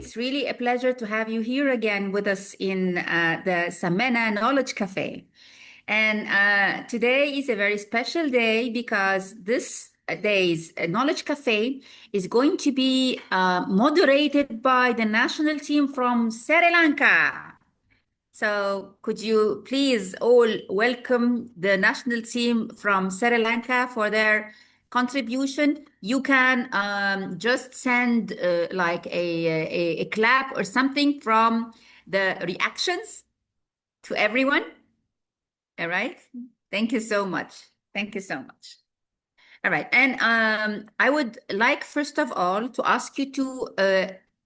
it's really a pleasure to have you here again with us in the Samena Knowledge Cafe. And today is a very special day because this day's Knowledge Cafe is going to be moderated by the national team from Sri Lanka. So could you please all welcome the national team from Sri Lanka for their contribution? You can just send like a clap or something from the reactions to everyone. All right. Thank you so much. Thank you so much. All right. And I would like, first of all, to ask you to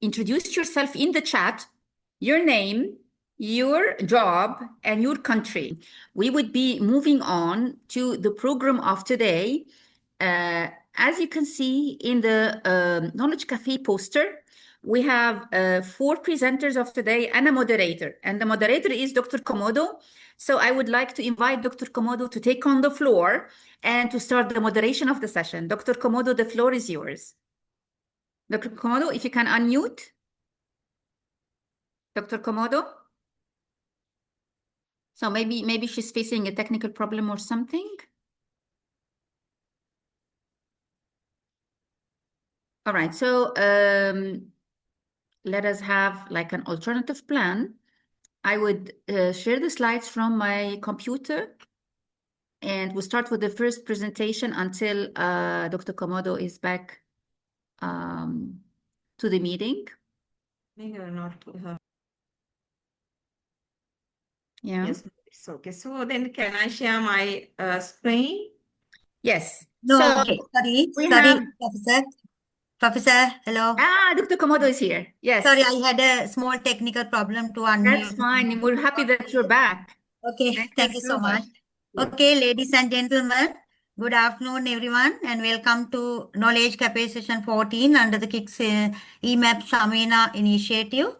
introduce yourself in the chat, your name, your job, and your country. We would be moving on to the program of today. As you can see in the Knowledge Cafe poster, we have 4 presenters of today and a moderator. And the moderator is Dr. Komodo. So I would like to invite Dr. Komodo to take on the floor and to start the moderation of the session. Dr. Komodo, the floor is yours. Dr. Komodo, if you can unmute. Dr. Komodo? So maybe she's facing a technical problem or something. All right, so let us have like an alternative plan. I would share the slides from my computer, and we'll start with the first presentation until Dr. Komodo is back to the meeting. Maybe not. Yeah. Yes, it's okay. So then can I share my screen? Yes. No, So okay. Sorry, have... Professor. Professor, hello. Dr. Komodo is here. Yes. Sorry, I had a small technical problem to unmute. That's fine. We're happy that you're back. Okay, thank you so much. Okay, ladies and gentlemen, good afternoon, everyone, and welcome to Knowledge Café Session 14 under the KIX EMAP SAMENA initiative.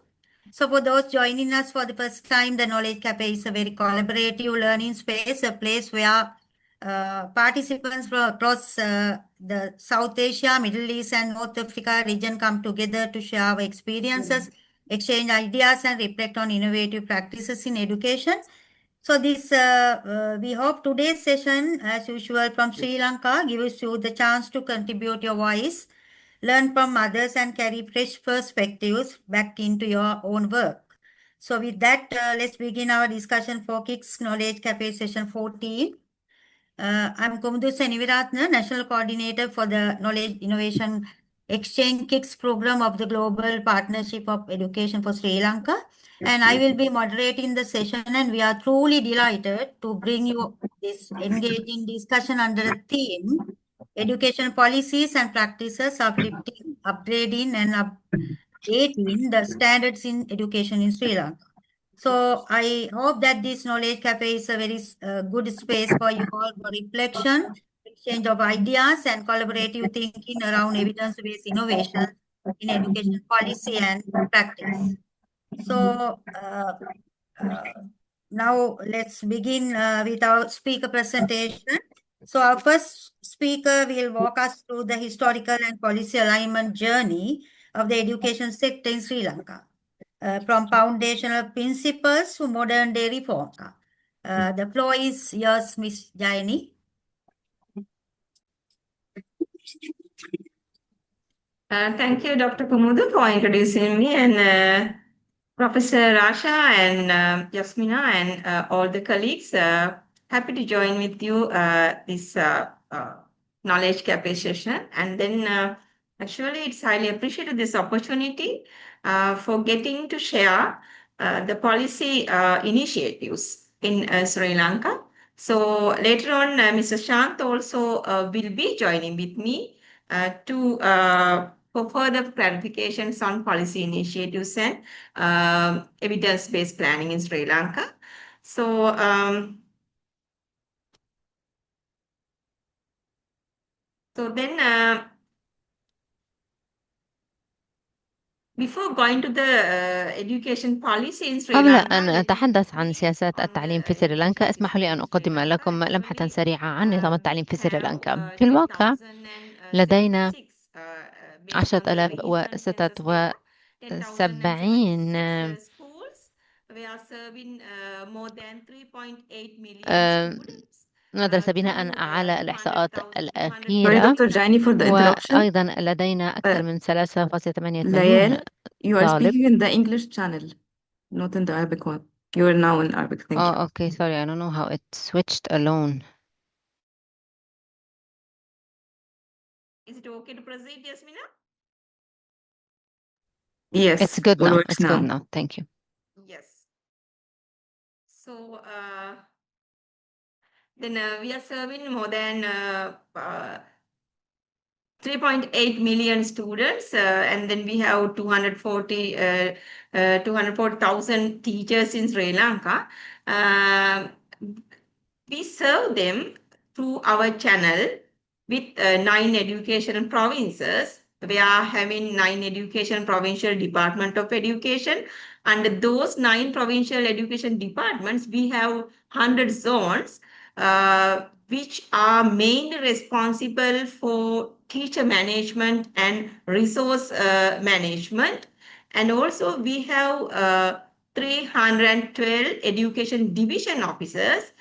So for those joining us for the first time, the Knowledge Café is a very collaborative learning space, a place where participants from across the South Asia, Middle East, and North Africa region come together to share our experiences, exchange ideas, and reflect on innovative practices in education. So this, we hope today's session, as usual from Sri Lanka, gives you the chance to contribute your voice, learn from others, and carry fresh perspectives back into your own work. So with that, let's begin our discussion for KIX Knowledge Cafe Session 14. I'm Komudu Seniviratna, National Coordinator for the Knowledge Innovation Exchange KIX program of the Global Partnership of Education for Sri Lanka. And I will be moderating the session, and we are truly delighted to bring you this engaging discussion under the theme, Education Policies and Practices Uplifting, Upgrading and Updating the Standards in Education in Sri Lanka. So I hope that this Knowledge Cafe is a very good space for you all for reflection, exchange of ideas, and collaborative thinking around evidence-based innovation in education policy and practice. So now let's begin with our speaker presentation. So our first speaker will walk us through the historical and policy alignment journey of the education sector in Sri Lanka. From foundational principles to modern day reform. The floor is yours, Ms. Jayani. Thank you, Dr. Komudu, for introducing me, and Professor Rasha and Yasmina and all the colleagues. Happy to join with you this Knowledge Cafe session. And then actually, it's highly appreciated this opportunity for getting to share the policy initiatives in Sri Lanka. So later on, Mr. Shant also will be joining with me for further clarifications on policy initiatives and evidence-based planning in Sri Lanka. So before going to the education policy in Sri قبل Lanka, أن أتحدث عن سياسات التعليم في سريلانكا، اسمحوا لي أن أقدم لكم لمحة سريعة عن نظام التعليم في سريلانكا. في الواقع لدينا 10,006 10,000 70 schools. We are serving more than 3.8 million students. مدرسة بناء على الإحصاءات Sorry, الأخيرة. Dr. Jani, for the interruption. وأيضا لدينا أكثر من 3.8 Lael, مليون you are طالب. speaking in the English channel, not in the Arabic one. You are now in Arabic. Thank you. okay, sorry, I don't know how it switched alone. Is it okay to proceed, Yasmina? Yes, It's good all now. works It's good now. Thank you. Yes. So then we are serving more than 3.8 million students, and then we have 240,000 teachers in Sri Lanka. We serve them through our channel with 9 education provinces. We are having 9 education provincial department of education. Under those 9 provincial education departments, we have 100 zones, which are mainly responsible for teacher management and resource management. And also we have 312 education division officers,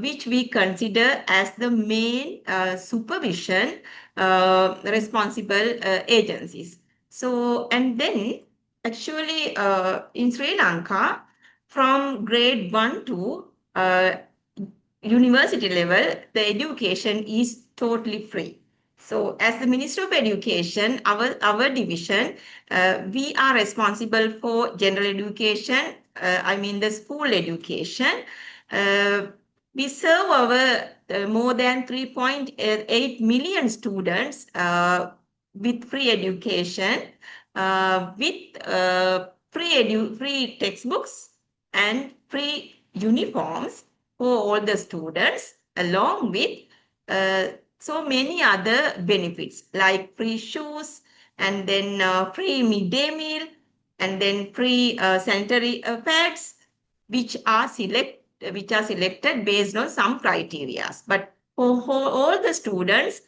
which we consider as the main supervision responsible agencies. So, and then actually in Sri Lanka, from grade 1 to university level, the education is totally free. So as the Minister of Education, our division, we are responsible for general education, I mean the school education. We serve our more than 3.8 million students with free education, with free textbooks and free uniforms for all the students, along with so many other benefits like free shoes, and then free midday meal, and then free sanitary pads, which are selected based on some criteria. But for all the students,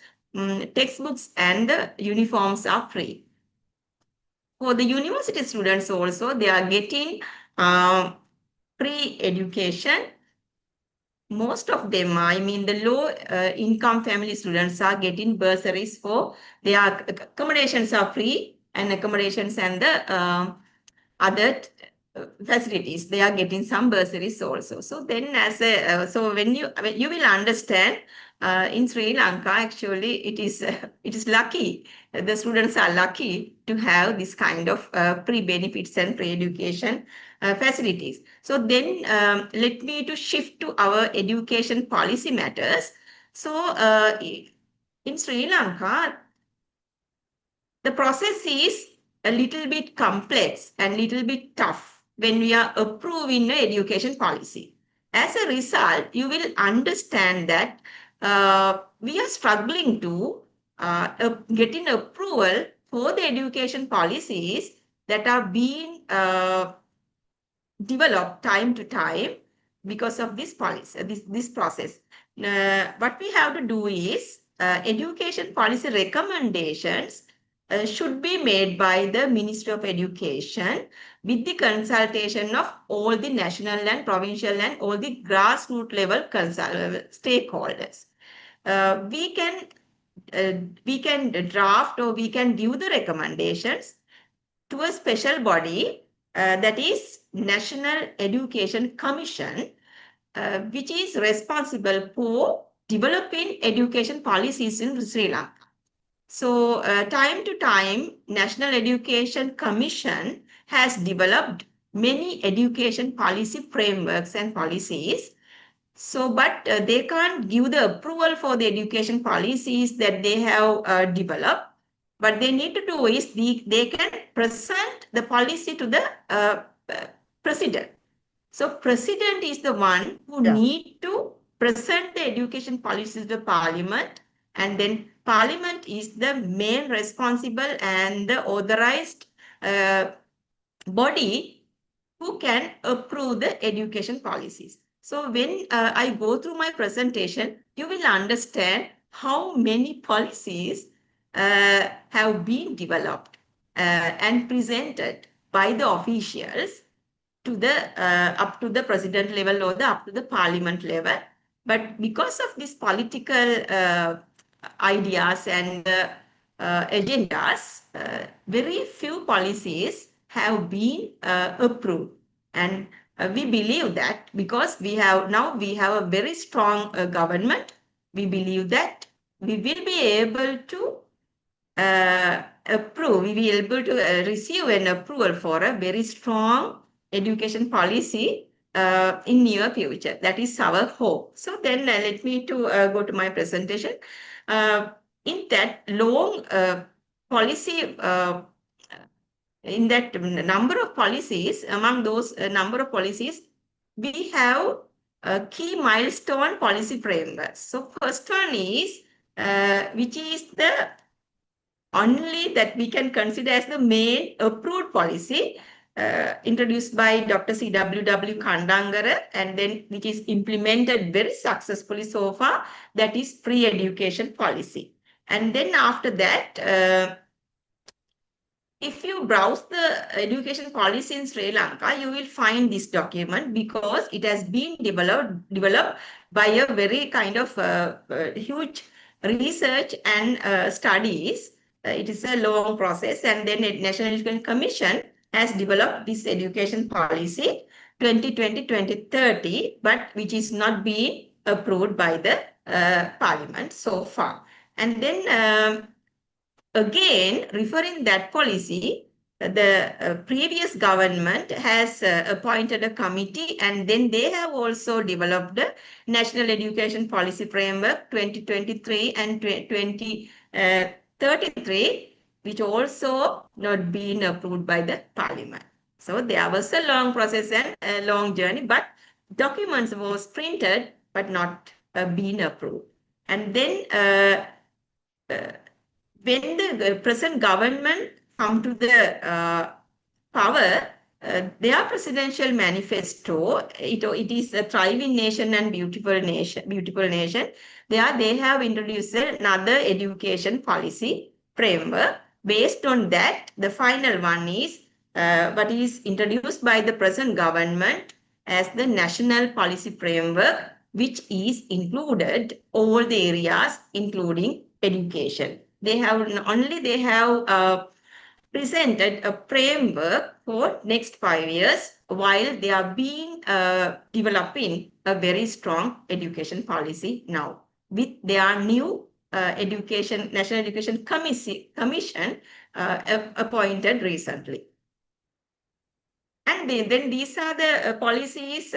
textbooks and the uniforms are free. For the university students also, they are getting free education. Most of them, I mean the low income family students, are getting bursaries for their accommodations are free, and accommodations and the other facilities, they are getting some bursaries also. So then as a, so when you will understand in Sri Lanka, actually it is lucky, the students are lucky to have this kind of free benefits and free education facilities. So then let me to shift to our education policy matters. So in Sri Lanka, the process is a little bit complex and little bit tough when we are approving the education policy. As a result, you will understand that we are struggling to getting approval for the education policies that are being developed time to time because of this policy, this process. What we have to do is education policy recommendations should be made by the Ministry of Education with the consultation of all the national and provincial and all the grassroots level stakeholders. We can draft or we can give the recommendations to a special body that is National Education Commission, which is responsible for developing education policies in Sri Lanka. So time to time, National Education Commission has developed many education policy frameworks and policies. So, but they can't give the approval for the education policies that they have developed. What they need to do is they can present the policy to the president. So president is the one who need to present the education policies to parliament, and then parliament is the main responsible and the authorized body who can approve the education policies. So when I go through my presentation, you will understand how many policies have been developed. and presented by the officials to the up to the president level or up to the parliament level. But because of these political ideas and agendas, very few policies have been approved. And we believe that because we have a very strong government, we believe that we will be able to approve, we will be able to receive an approval for a very strong education policy in near future. That is our hope. So then let me to go to my presentation. In that long policy, in that number of policies, among those number of policies, we have a key milestone policy framework. So first one is, which is the only that we can consider as the main approved policy introduced by Dr. C.W.W. Kandangara, and then which is implemented very successfully so far, that is free education policy. And then after that, if you browse the education policy in Sri Lanka, you will find this document because it has been developed by a very kind of huge research and studies. It is a long process, and then the National Education Commission has developed this education policy 2020-2030, but which is not being approved by the parliament so far. And then again, referring that policy, the previous government has appointed a committee, and then they have also developed the National Education Policy Framework 2023 and 2033, which also not been approved by the parliament. So there was a long process and a long journey, but documents was printed but not been approved. And then when the present government come to the power, their presidential manifesto, it is a thriving nation and beautiful nation. There they have introduced another education policy framework. Based on that, the final one is what is introduced by the present government as the national policy framework, which is included all the areas, including education. They have presented a framework for next 5 years while they are being developing a very strong education policy now with their new National Education Commission appointed recently. And then these are the policies,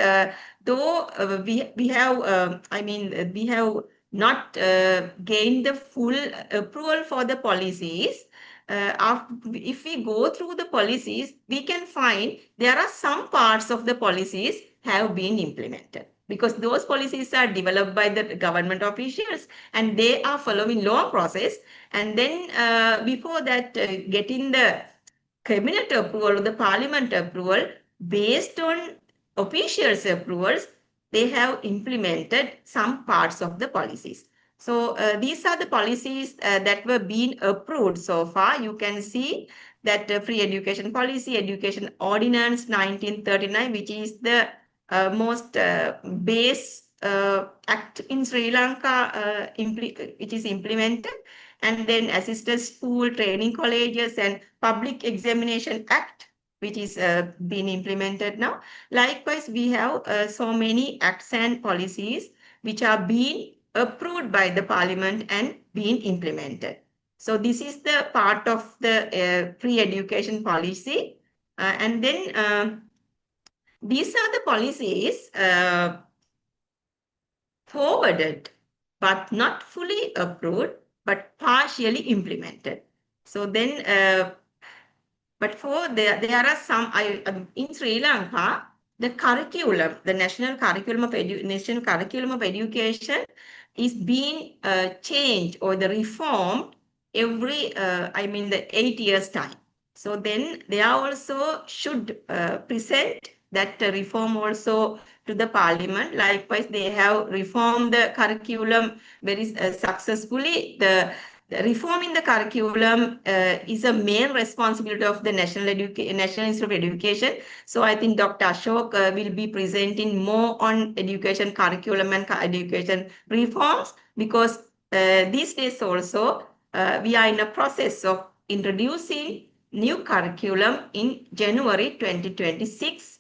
though we have, we have not gained the full approval for the policies. If we go through the policies, we can find there are some parts of the policies have been implemented because those policies are developed by the government officials and they are following long process. And then before that, getting the cabinet approval or the parliament approval, based on officials' approvals, they have implemented some parts of the policies. So these are the policies that were being approved so far. You can see that free education policy, education ordinance 1939, which is the most base act in Sri Lanka, which is implemented. And then assisted school training colleges and public examination act, which is being implemented now. Likewise, we have so many acts and policies which are being approved by the parliament and being implemented. So this is the part of the free education policy. And then these are the policies forwarded but not fully approved but partially implemented. So then, but for there are some, in Sri Lanka, the curriculum, the national curriculum of education is being changed or the reformed every, the 8 years time. So then they also should present that reform also to the parliament. Likewise, they have reformed the curriculum very successfully. The reforming the curriculum is a main responsibility of the National Institute of Education. So I think Dr. Ashok will be presenting more on education curriculum and education reforms, because these days also we are in a process of introducing new curriculum in January 2026,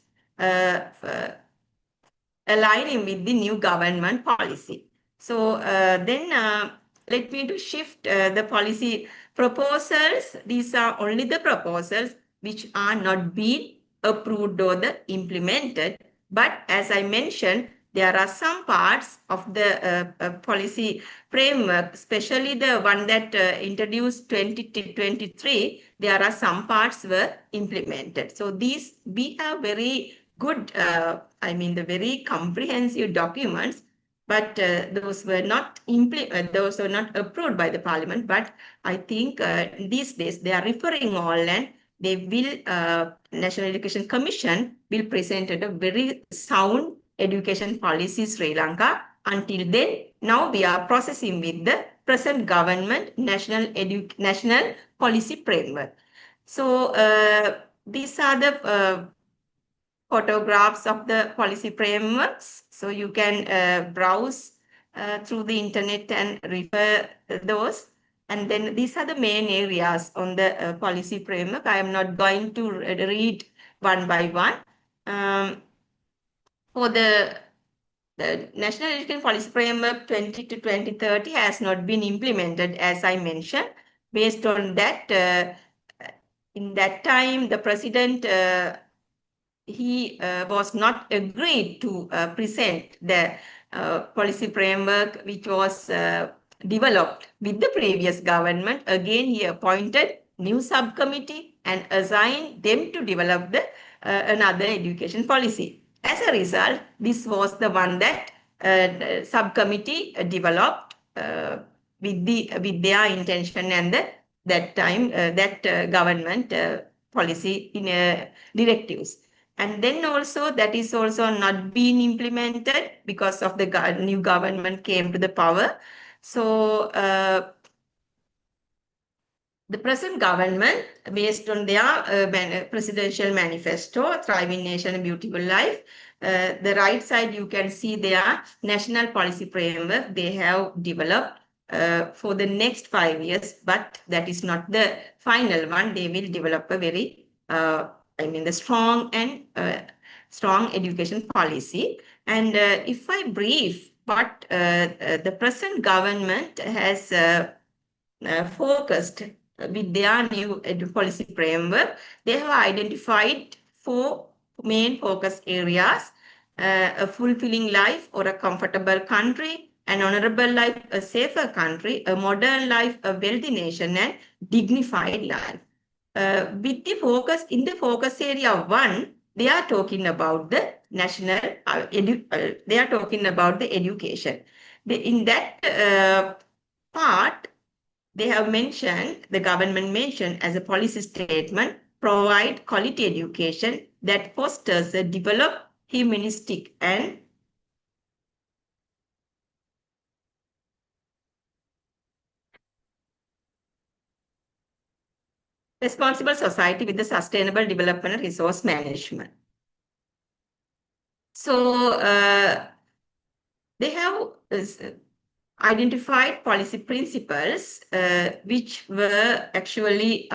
aligning with the new government policy. So let me to shift the policy proposals. These are only the proposals which are not being approved or implemented. But as I mentioned, there are some parts of the policy framework, especially the one that introduced 2023, there are some parts were implemented. So these, we have very good, the very comprehensive documents, but those were not approved by the Parliament. But I think these days they are referring all, and they will, National Education Commission will present a very sound education policy Sri Lanka. Until then, now we are processing with the present government national policy framework. So these are the photographs of the policy frameworks. So you can browse through the internet and refer those. And then these are the main areas on the policy framework. I am not going to read one by one. For the National Education Policy Framework 20 to 2030 has not been implemented, as I mentioned. Based on that, in that time, the President he was not agreed to present the policy framework which was developed with the previous government. Again, he appointed new subcommittee and assigned them to develop the another education policy. As a result, this was the one that subcommittee developed with their intention and that time that government policy in directives. And then also that is also not being implemented because of the new government came to the power. So the present government, based on their presidential manifesto, Thriving Nation, a Beautiful Life, the right side you can see their national policy framework they have developed for the next 5 years, but that is not the final one. They will develop a very the strong education policy. And if I brief what the present government has focused with their new policy framework, they have identified 4 main focus areas: a fulfilling life or a comfortable country, an honorable life, a safer country, a modern life, a wealthy nation, and dignified life. With the focus in the focus area 1, they are talking about the national they are talking about the education. In that part, they have mentioned, the government mentioned as a policy statement, provide quality education that fosters a developed, humanistic and responsible society with the sustainable development and resource management. So they have identified policy principles which were actually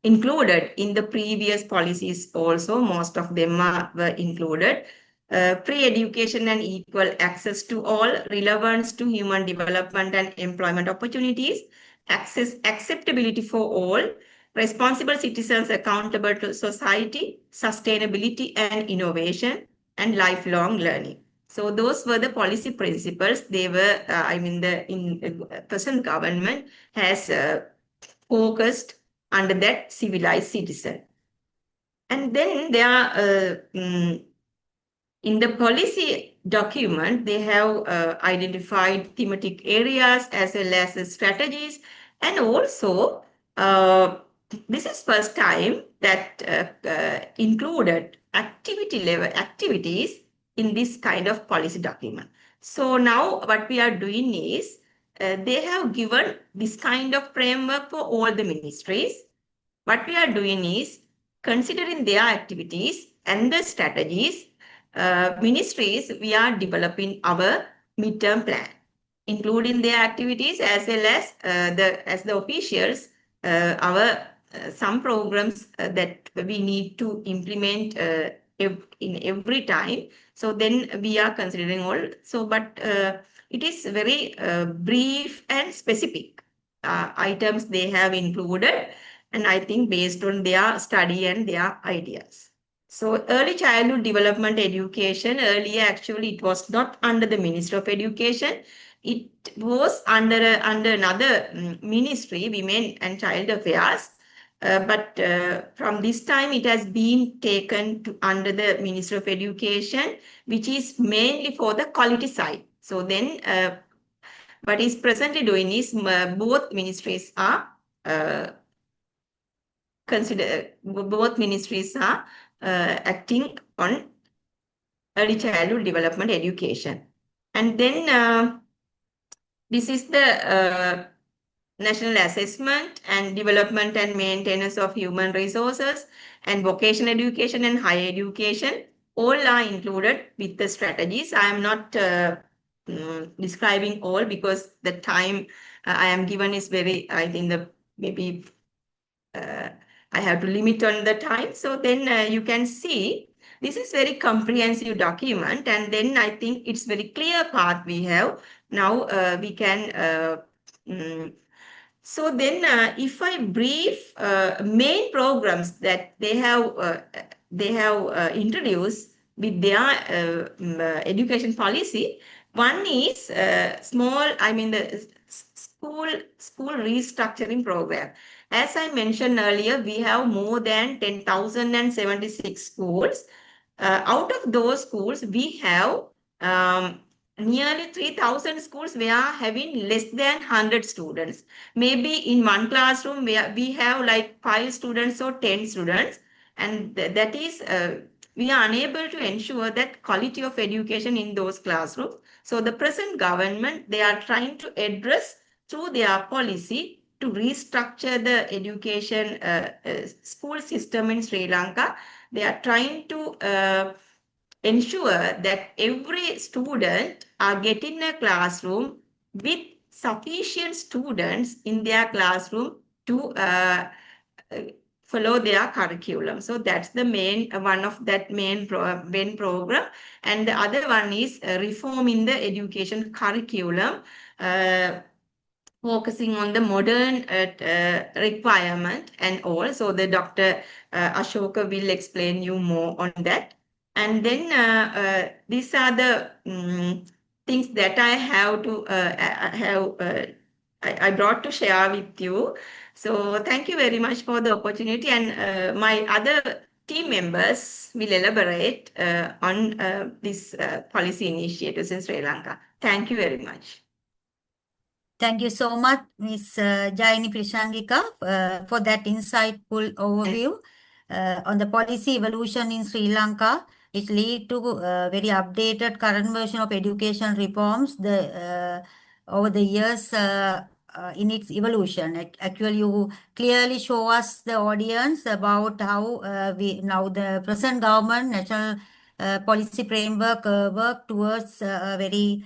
included in the previous policies also. Most of them were included. Free education and equal access to all, relevance to human development and employment opportunities, acceptability for all, responsible citizens accountable to society, sustainability and innovation, and lifelong learning. So those were the policy principles. They were, the present government has focused under that civilized citizen. And then there are, in the policy document, they have identified thematic areas as well as strategies. And also, this is first time that included activity level activities in this kind of policy document. So now what we are doing is they have given this kind of framework for all the ministries. What we are doing is considering their activities and the strategies, ministries, we are developing our midterm plan, including their activities as well as the officials, our some programs that we need to implement in every time. So then we are considering all. So, but it is very brief and specific items they have included, and I think based on their study and their ideas. So early childhood development education, earlier actually it was not under the Ministry of Education. It was under another ministry, Women and Child Affairs. But from this time it has been taken to under the Ministry of Education, which is mainly for the quality side. So then what is presently doing is both ministries are acting on early childhood development education. And then this is the National Assessment and Development and Maintenance of Human Resources and Vocational Education and Higher Education. All are included with the strategies. I am not describing all because the time I am given is very, I think maybe I have to limit on the time. So then you can see this is very comprehensive document, and then I think it's very clear path we have. Now we can so then if I brief main programs that they have introduced with their education policy, one is the school restructuring program. As I mentioned earlier, we have more than 10,076 schools. Out of those schools, we have nearly 3,000 schools we are having less than 100 students. Maybe in one classroom we have like 5 students or 10 students, and that is we are unable to ensure that quality of education in those classrooms. So the present government, they are trying to address through their policy to restructure the education school system in Sri Lanka. They are trying to ensure that every student are getting a classroom with sufficient students in their classroom to follow their curriculum. So that's the main one of that main program. And the other one is reform in the education curriculum, focusing on the modern requirement and all. So the Dr. Ashoka will explain you more on that. And then these are the things that I have to I brought to share with you. So thank you very much for the opportunity, and my other team members will elaborate on this policy initiatives in Sri Lanka. Thank you very much. Thank you so much, Ms. Jaini Prishangika, for that insightful overview on the policy evolution in Sri Lanka. It lead to very updated current version of education reforms over the years in its evolution. Actually, you clearly show us the audience about how now the present government national policy framework work towards a very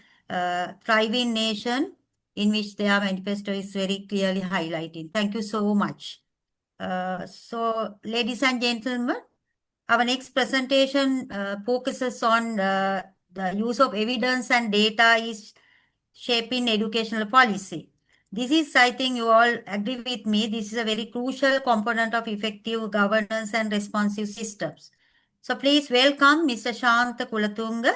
thriving nation, in which their manifesto is very clearly highlighted. Thank you so much. So, ladies and gentlemen, our next presentation focuses on the use of evidence and data is shaping educational policy. This is, I think you all agree with me, this is a very crucial component of effective governance and responsive systems. So please welcome Mr. Shantha Kulatunga,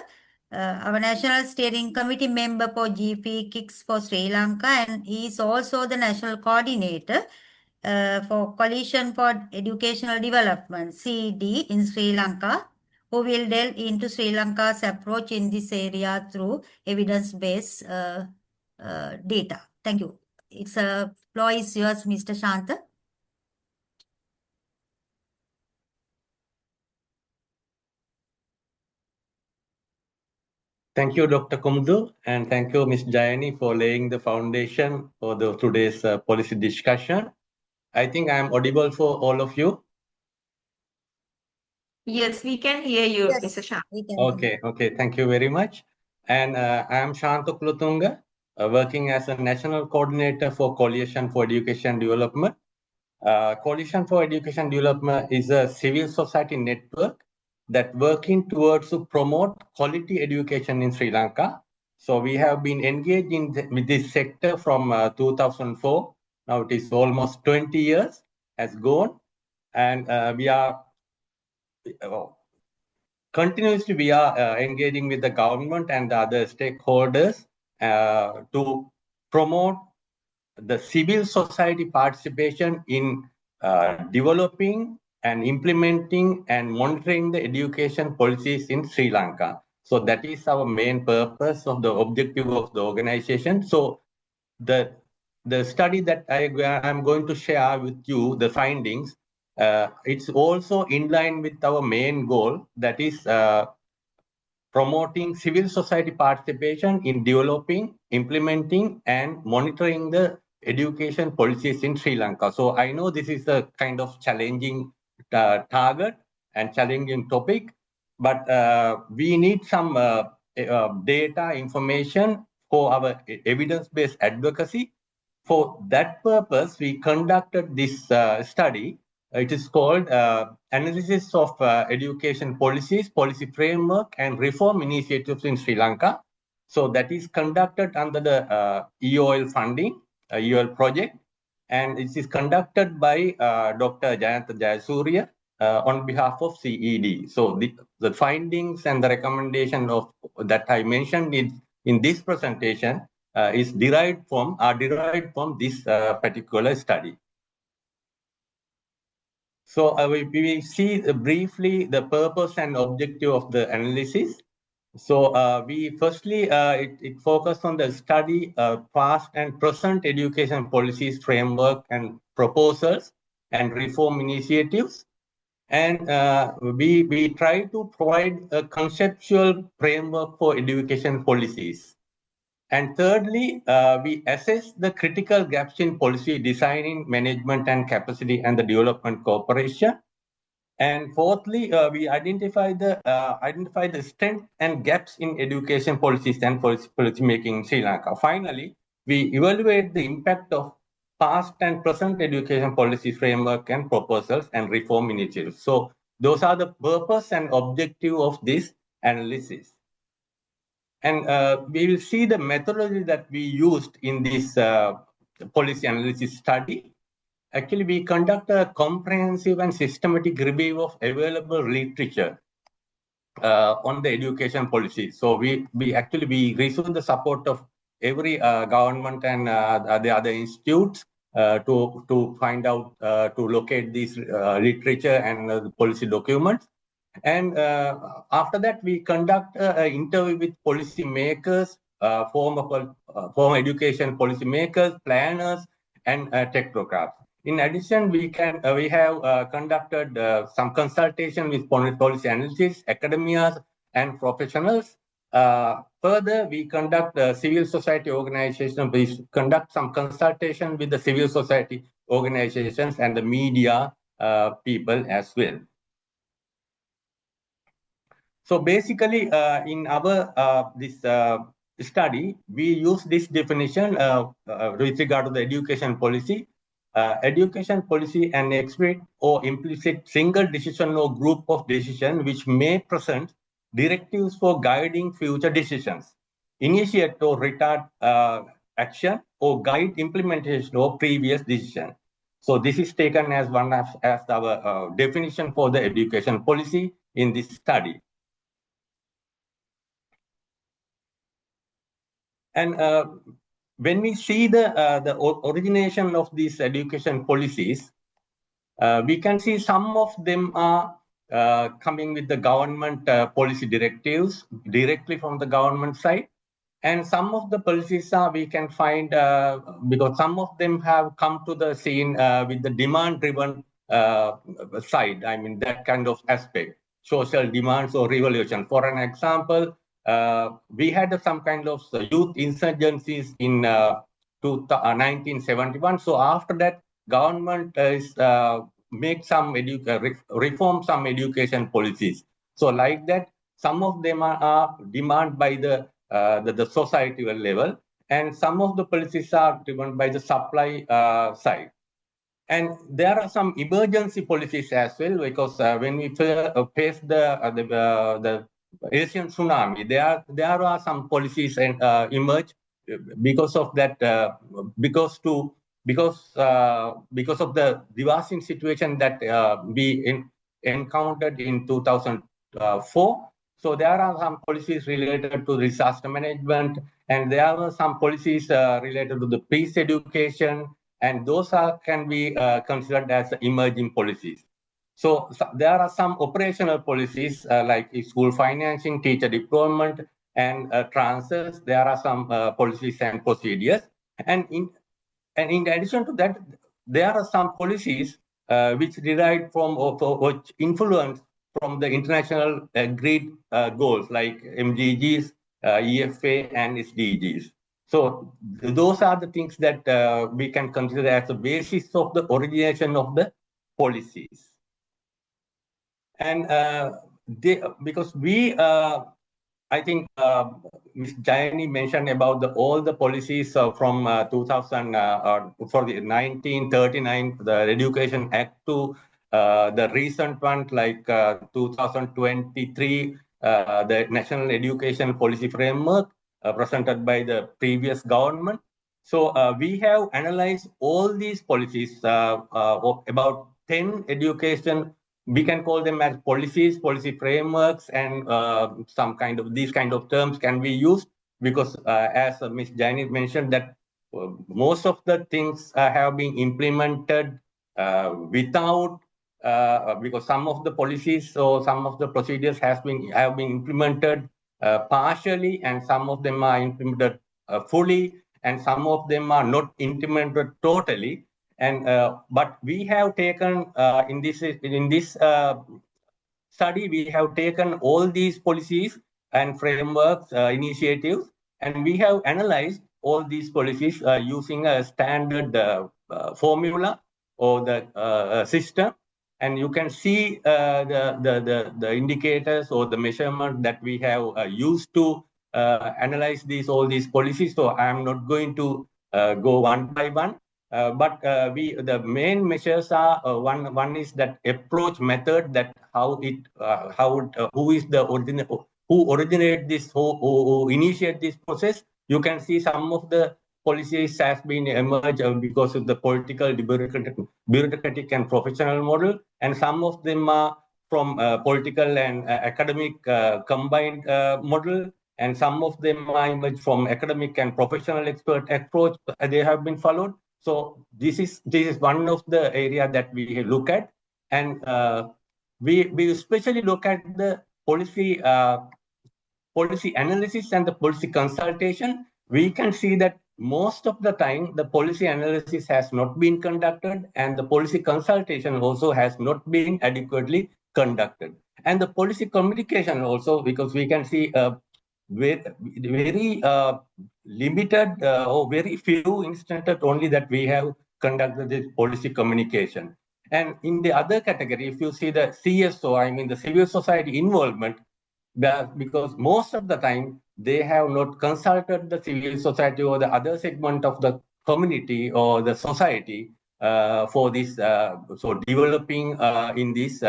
our National Steering Committee member for GP KIX for Sri Lanka, and he is also the National Coordinator for Coalition for Educational Development, CD, in Sri Lanka, who will delve into Sri Lanka's approach in this area through evidence-based data. Thank you. It's a floor is yours, Mr. Shantha. Thank you, Dr. Kumdu, and thank you, Ms. Jayani, for laying the foundation for today's policy discussion. I think I am audible for all of you. Yes, we can hear you, Mr. Shah. we can. Okay. Thank you very much. And I am Shanta Kulutunga, working as a national coordinator for Coalition for Education Development. Coalition for Education Development is a civil society network that working towards to promote quality education in Sri Lanka. So we have been engaged with this sector from 2004. Now it is almost 20 years has gone, and we are continuously engaging with the government and the other stakeholders to promote the civil society participation in developing and implementing and monitoring the education policies in Sri Lanka. So that is our main purpose of the objective of the organization. So the study that I'm going to share with you, the findings, it's also in line with our main goal, that is promoting civil society participation in developing, implementing, and monitoring the education policies in Sri Lanka. So I know this is a kind of challenging target and challenging topic, but we need some data, information for our evidence-based advocacy. For that purpose, we conducted this study. It is called Analysis of Education Policies, Policy Framework, and Reform Initiatives in Sri Lanka. So that is conducted under the EOL funding, EOL project, and it is conducted by Dr. Jayanta Jayasuriya on behalf of CED. So the findings and the recommendation of that I mentioned in this presentation are derived from this particular study. So we will see briefly the purpose and objective of the analysis. So we firstly, it focused on the study past and present education policies, framework and proposals and reform initiatives. And we try to provide a conceptual framework for education policies. And thirdly, we assess the critical gaps in policy designing, management and capacity and the development cooperation. And fourthly, we identify the strength and gaps in education policies and policy making in Sri Lanka. Finally, we evaluate the impact of past and present education policy framework and proposals and reform initiatives. So those are the purpose and objective of this analysis. And we will see the methodology that we used in this policy analysis study. Actually, we conduct a comprehensive and systematic review of available literature on the education policy. So we receive the support of every government and the other institutes to find out, to locate these literature and policy documents. And after that, we conduct an interview with policy makers, former education policy makers, planners, and technocrats. In addition, we have conducted some consultation with policy analysts, academias, and professionals. Further, we conduct civil society organizations. We conduct some consultation with the civil society organizations and the media people as well. So basically, in our this study, we use this definition with regard to the education policy. Education policy an explicit or implicit single decision or group of decision which may present directives for guiding future decisions, initiate or retard action, or guide implementation of previous decision. So this is taken as one as our definition for the education policy in this study. And when we see the origination of these education policies, we can see some of them are coming with the government policy directives directly from the government side. And some of the policies we can find, because some of them have come to the scene with the demand-driven side, I mean, that kind of aspect, social demands or revolution. For an example, we had some kind of youth insurgencies in 1971. So after that, government is make some reform some education policies. So like that, some of them are demanded by the societal level, and some of the policies are driven by the supply side. And there are some emergency policies as well, because when we face the Asian tsunami, there are some policies and emerge because of that, because of the devastating situation that we encountered in 2004. So there are some policies related to disaster management, and there are some policies related to the peace education, and those can be considered as emerging policies. So there are some operational policies like school financing, teacher deployment, and transfers. There are some policies and procedures. And in addition to that, there are some policies which derive from or which influence from the international agreed goals like MDGs, EFA, and SDGs. So those are the things that we can consider as the basis of the origination of the policies. And because we, I think Ms. Jayani mentioned about all the policies from 2000 for the 1939, the Education Act, to the recent one like 2023, the National Education Policy Framework presented by the previous government. So we have analyzed all these policies, about 10 education, we can call them as policies, policy frameworks, and some kind of these kind of terms can be used, because as Ms. Jani mentioned, that most of the things have been implemented without, because some of the policies or some of the procedures have been implemented partially, and some of them are implemented fully, and some of them are not implemented totally. And but we have taken in this study, we have taken all these policies and frameworks, initiatives, and we have analyzed all these policies using a standard formula or the system. And you can see the indicators or the measurement that we have used to analyze all these policies. So I am not going to go one by one. But the main measures are one is that approach method, that who is the who originate this, who initiate this process. You can see some of the policies has been emerged because of the political, bureaucratic and professional model, and some of them are from political and academic combined model, and some of them are emerged from academic and professional expert approach. They have been followed. So this is one of the area that we look at, and we especially look at the policy analysis and the policy consultation. We can see that most of the time the policy analysis has not been conducted, and the policy consultation also has not been adequately conducted, and the policy communication also, because we can see very limited or very few instances only that we have conducted this policy communication. And in the other category, if you see the CSO, I mean the civil society involvement, because most of the time they have not consulted the civil society or the other segment of the community or the society for this, so developing in this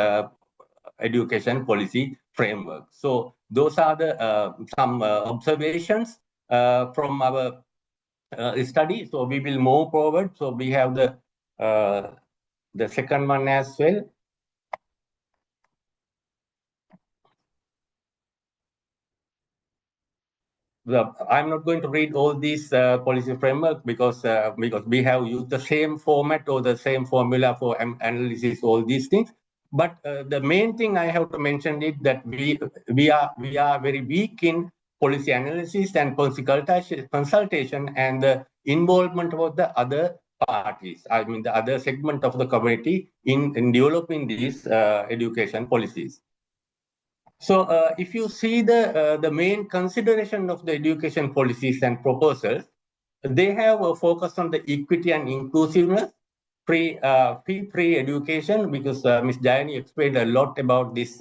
education policy framework. So those are the some observations from our study. So we will move forward. So we have the second one as well. I'm not going to read all these policy framework because we have used the same format or the same formula for analysis, all these things. But the main thing I have to mention is that we are very weak in policy analysis and policy consultation and the involvement of the other parties. I mean the other segment of the community in developing these education policies. So if you see the main consideration of the education policies and proposals, they have a focus on the equity and inclusiveness, free education, because Ms. Jayani explained a lot about this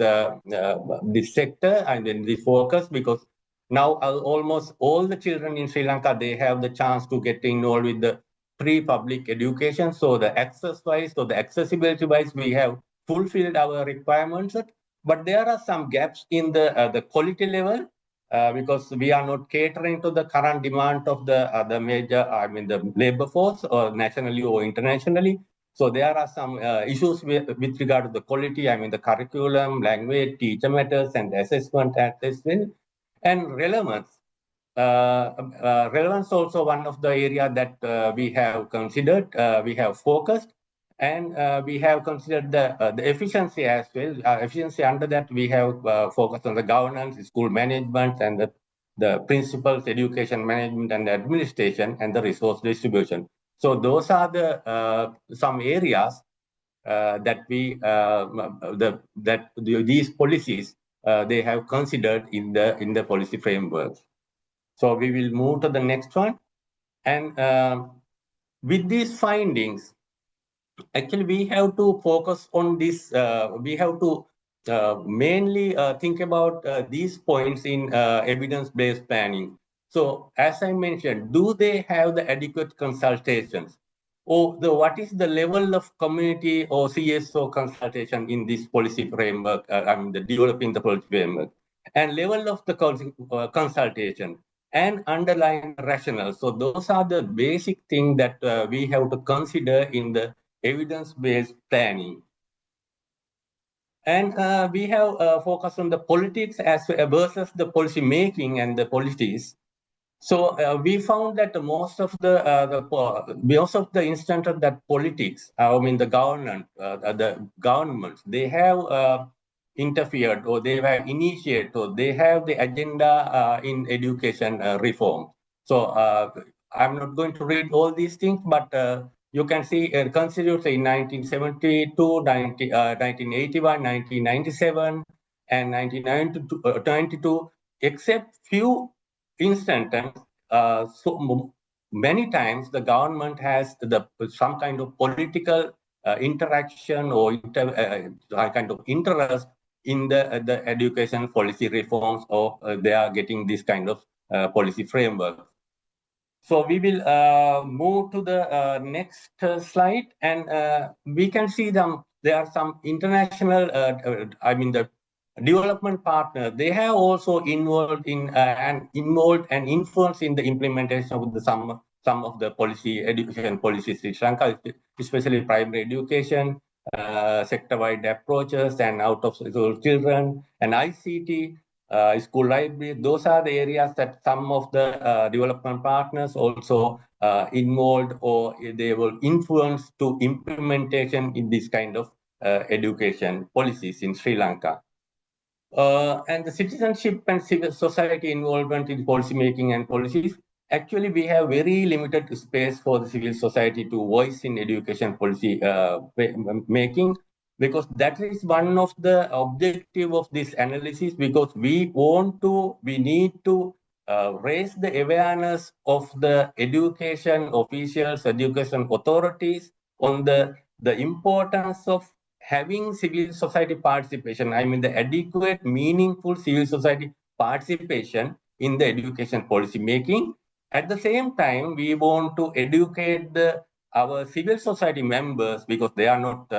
this sector and then the focus, because now almost all the children in Sri Lanka, they have the chance to get involved with the free public education. So the access wise, so the accessibility wise, we have fulfilled our requirements. But there are some gaps in the quality level, because we are not catering to the current demand of the major, I mean, the labor force, or nationally or internationally. So there are some issues with regard to the quality, I mean, the curriculum, language, teacher matters, and assessment as well. And relevance. Relevance also one of the area that we have considered, we have focused, and we have considered the efficiency as well. Efficiency under that, we have focused on the governance, school management, and the principals, education management and administration, and the resource distribution. So those are the some areas that these policies they have considered in the policy frameworks. So we will move to the next one, and with these findings, actually we have to focus on this. We have to mainly think about these points in evidence-based planning. So as I mentioned, do they have the adequate consultations? Or what is the level of community or CSO consultation in this policy framework? I mean, the developing the policy framework, and level of the consultation and underlying rationale. So those are the basic things that we have to consider in the evidence-based planning. And we have focused on the politics as versus the policy making and the policies. So we found that most of the instances that politics, I mean the governments, they have interfered, or they have initiated, or they have the agenda in education reform. So I'm not going to read all these things, but you can see Constitution in 1972, 1981, 1997, and 1992, except few instances, so many times the government has some kind of political interaction or kind of interest in the education policy reforms, or they are getting this kind of policy framework. So we will move to the next slide, and we can see there are some international, I mean the development partners, they have also involved and influenced in the implementation of some of the education policies in Sri Lanka, especially primary education, sector-wide approaches, and out of school children, and ICT, school library. Those are the areas that some of the development partners also involved, or they will influence to implementation in this kind of education policies in Sri Lanka. And the citizenship and civil society involvement in policy making and policies. Actually, we have very limited space for the civil society to voice in education policy making, because that is one of the objective of this analysis, because we need to raise the awareness of the education officials, education authorities on the importance of having civil society participation, I mean the adequate, meaningful civil society participation in the education policy making. At the same time, we want to educate our civil society members, because they are not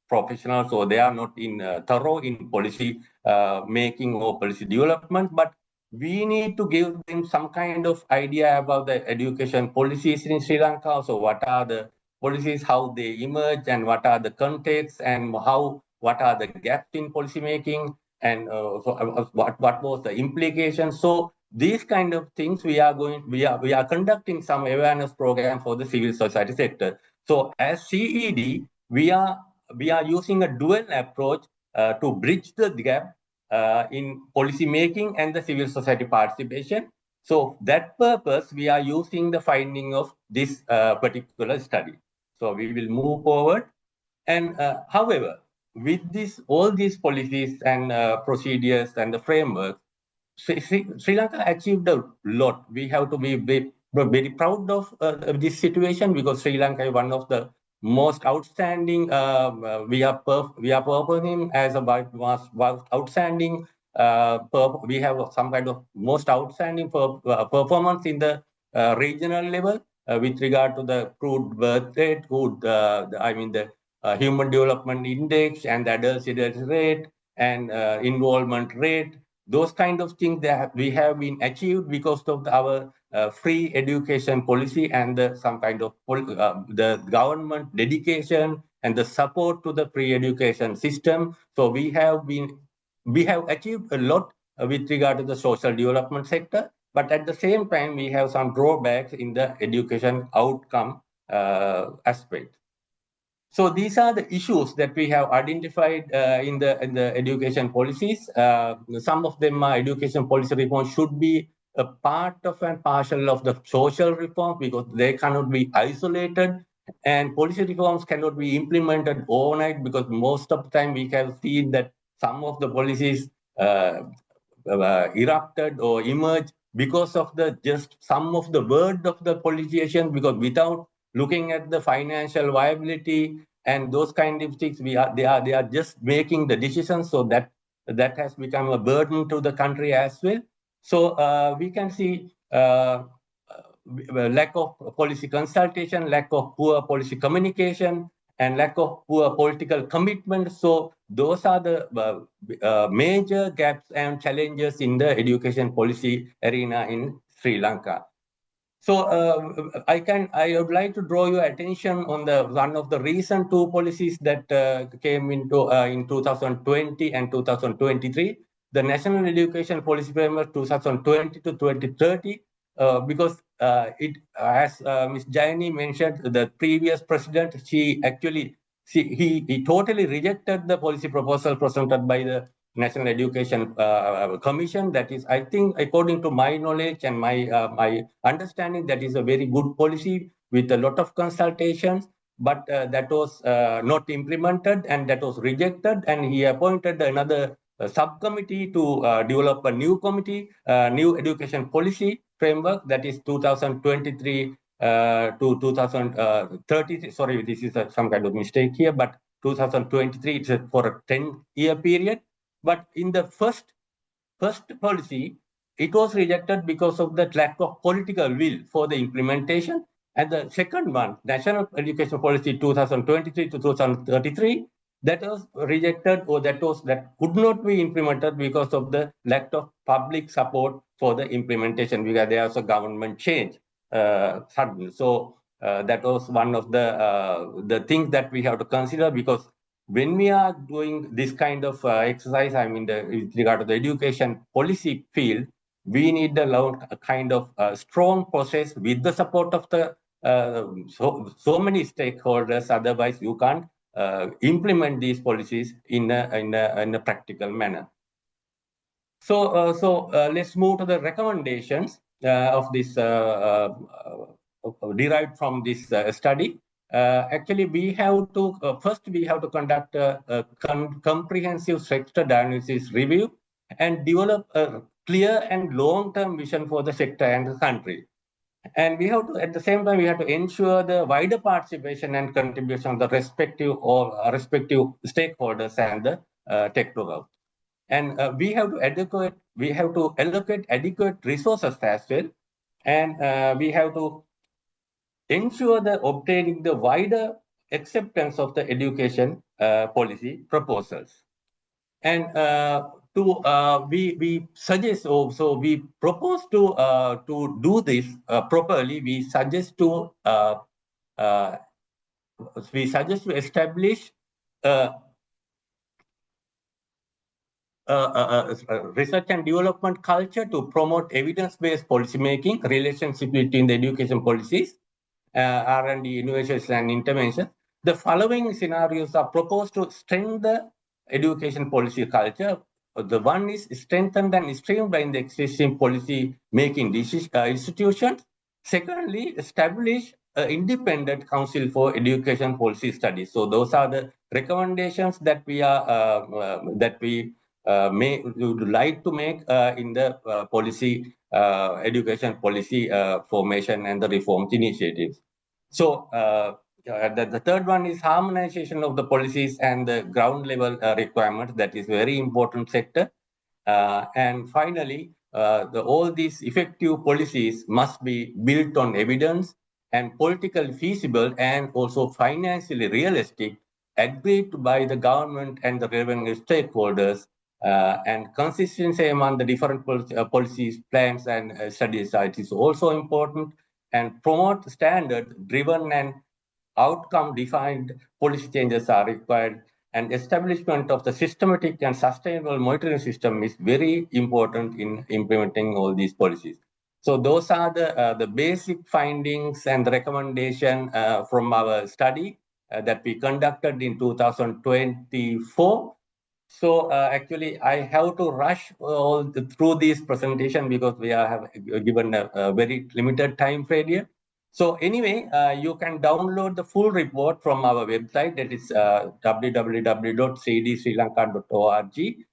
professionals, or they are not thorough in policy making or policy development, but we need to give them some kind of idea about the education policies in Sri Lanka. So what are the policies, how they emerge, and what are the contexts, and what are the gaps in policy making, and what was the implication. So these kind of things we are conducting some awareness program for the civil society sector. So as CED, we are using a dual approach to bridge the gap in policy making and the civil society participation. So that purpose, we are using the finding of this particular study. So we will move forward. And however, with all these policies and procedures and the framework, Sri Lanka achieved a lot. We have to be very proud of this situation, because Sri Lanka is one of the most outstanding. We are performing as a most outstanding. We have some kind of most outstanding performance in the regional level with regard to the crude birth rate, the Human Development Index and the adults rate and enrollment rate. Those kind of things that we have been achieved because of our free education policy and some kind of the government dedication and the support to the free education system. So we have achieved a lot with regard to the social development sector, but at the same time we have some drawbacks in the education outcome aspect. So these are the issues that we have identified in the education policies. Some of them are education policy reform should be a part of and partial of the social reform, because they cannot be isolated, and policy reforms cannot be implemented overnight, because most of the time we have seen that some of the policies erupted or emerged because of just some of the word of the politician, because without looking at the financial viability and those kind of things, they are just making the decisions. So that has become a burden to the country as well. So we can see lack of policy consultation, lack of poor policy communication, and lack of poor political commitment. So those are the major gaps and challenges in the education policy arena in Sri Lanka. So I would like to draw your attention on one of the recent two policies that came into in 2020 and 2023, the National Education Policy Framework 2020 to 2030, because it, as Ms. Jaini mentioned, the previous president, he totally rejected the policy proposal presented by the National Education Commission. That is, I think, according to my knowledge and my understanding, that is a very good policy with a lot of consultations, but that was not implemented and that was rejected, and he appointed another subcommittee to develop a new new education policy framework, that is 2023 to 2030. Sorry, this is some kind of mistake here, but 2023, it's for a 10-year period. But in the first policy, it was rejected because of the lack of political will for the implementation. And the second one, National Education Policy 2023 to 2033, that was rejected, or that could not be implemented because of the lack of public support for the implementation, because there was a government change sudden. So that was one of the things that we have to consider, because when we are doing this kind of exercise, I mean, with regard to the education policy field, we need a kind of strong process with the support of the so many stakeholders. Otherwise, you can't implement these policies in a practical manner. So let's move to the recommendations of this derived from this study. Actually, we have to first conduct a comprehensive sector analysis review and develop a clear and long-term vision for the sector and the country. And we have to, at the same time, we have to ensure the wider participation and contribution of the respective stakeholders and the technocrats. And we have to allocate adequate resources as well, and we have to ensure the obtaining the wider acceptance of the education policy proposals. And we suggest, so we propose to do this properly. We suggest to establish research and development culture to promote evidence-based policymaking, relationship between the education policies, R&D, innovations, and intervention. The following scenarios are proposed to strengthen the education policy culture. The one is strengthen and streamline the existing policy making institutions. Secondly, establish an independent council for education policy studies. So those are the recommendations that we are would like to make in the policy education policy formation and the reforms initiatives. So the third one is harmonization of the policies and the ground level requirements. That is very important sector. And finally, all these effective policies must be built on evidence and politically feasible and also financially realistic, agreed to by the government and the revenue stakeholders, and consistency among the different policies, plans, and studies. It is also important, and promote standard-driven and outcome-defined policy changes are required, and establishment of the systematic and sustainable monitoring system is very important in implementing all these policies. So those are the basic findings and recommendation from our study that we conducted in 2024. So actually, I have to rush through this presentation because we have given a very limited time frame here. So anyway, you can download the full report from our website, that is www.cdsrilanka.org.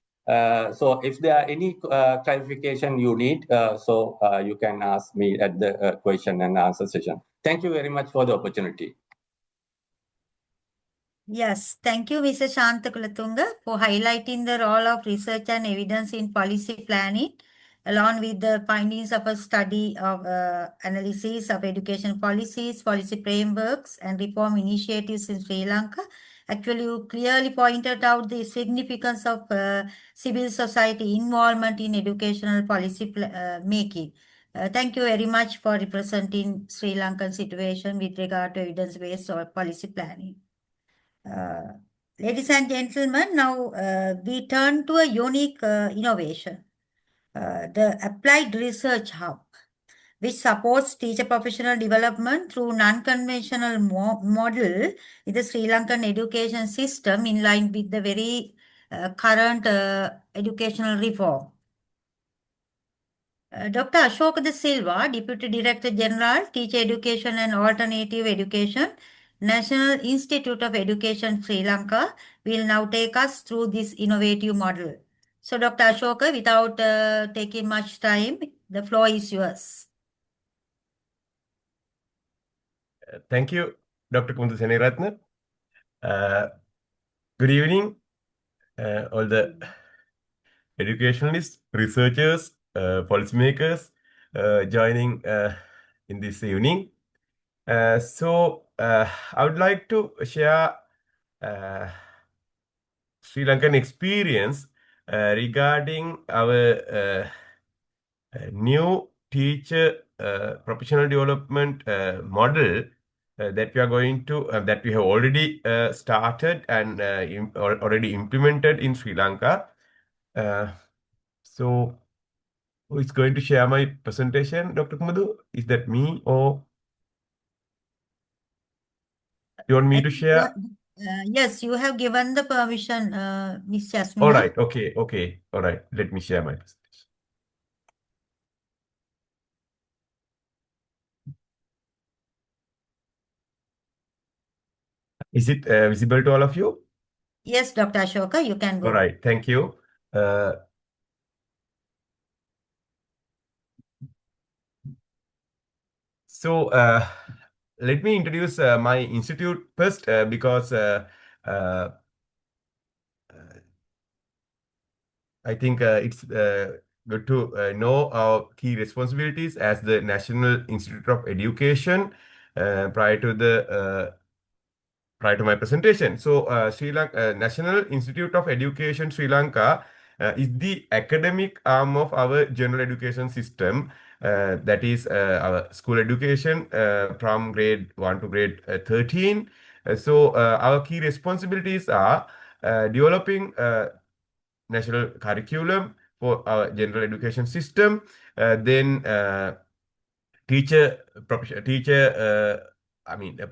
So if there are any clarification you need, you can ask me at the question and answer session. Thank you very much for the opportunity. Yes, thank you, Mr. Shanta Kulatunga, for highlighting the role of research and evidence in policy planning, along with the findings of a study of analysis of education policies, policy frameworks, and reform initiatives in Sri Lanka. Actually, you clearly pointed out the significance of civil society involvement in educational policy making. Thank you very much for representing Sri Lankan situation with regard to evidence-based or policy planning. Ladies and gentlemen, now we turn to a unique innovation, the Applied Research Hub, which supports teacher professional development through non-conventional model in the Sri Lankan education system in line with the very current educational reform. Dr. Ashok De Silva, Deputy Director General, Teacher Education and Alternative Education, National Institute of Education, Sri Lanka, will now take us through this innovative model. So, Dr. Ashoka, without taking much time, the floor is yours. Thank you, Dr. Kundu Seneratne. Good evening, all the educationalists, researchers, policymakers joining in this evening. I would like to share Sri Lankan experience regarding our new teacher professional development model that we are going to that we have already started and already implemented in Sri Lanka. So who is going to share my presentation, Dr. Kumadu? Is that me or you want me to share? Yes, you have given the permission, Ms. Jasmina. All right. Okay. All right. Let me share my presentation. Is it visible to all of you? Yes, Dr. Ashoka, you can go. All right. Thank you. Let me introduce my institute first because I think it's good to know our key responsibilities as the National Institute of Education prior to my presentation. So, Sri Lanka National Institute of Education Sri Lanka is the academic arm of our general education system. That is our school education from grade 1 to grade 13. Our key responsibilities are developing national curriculum for our general education system, then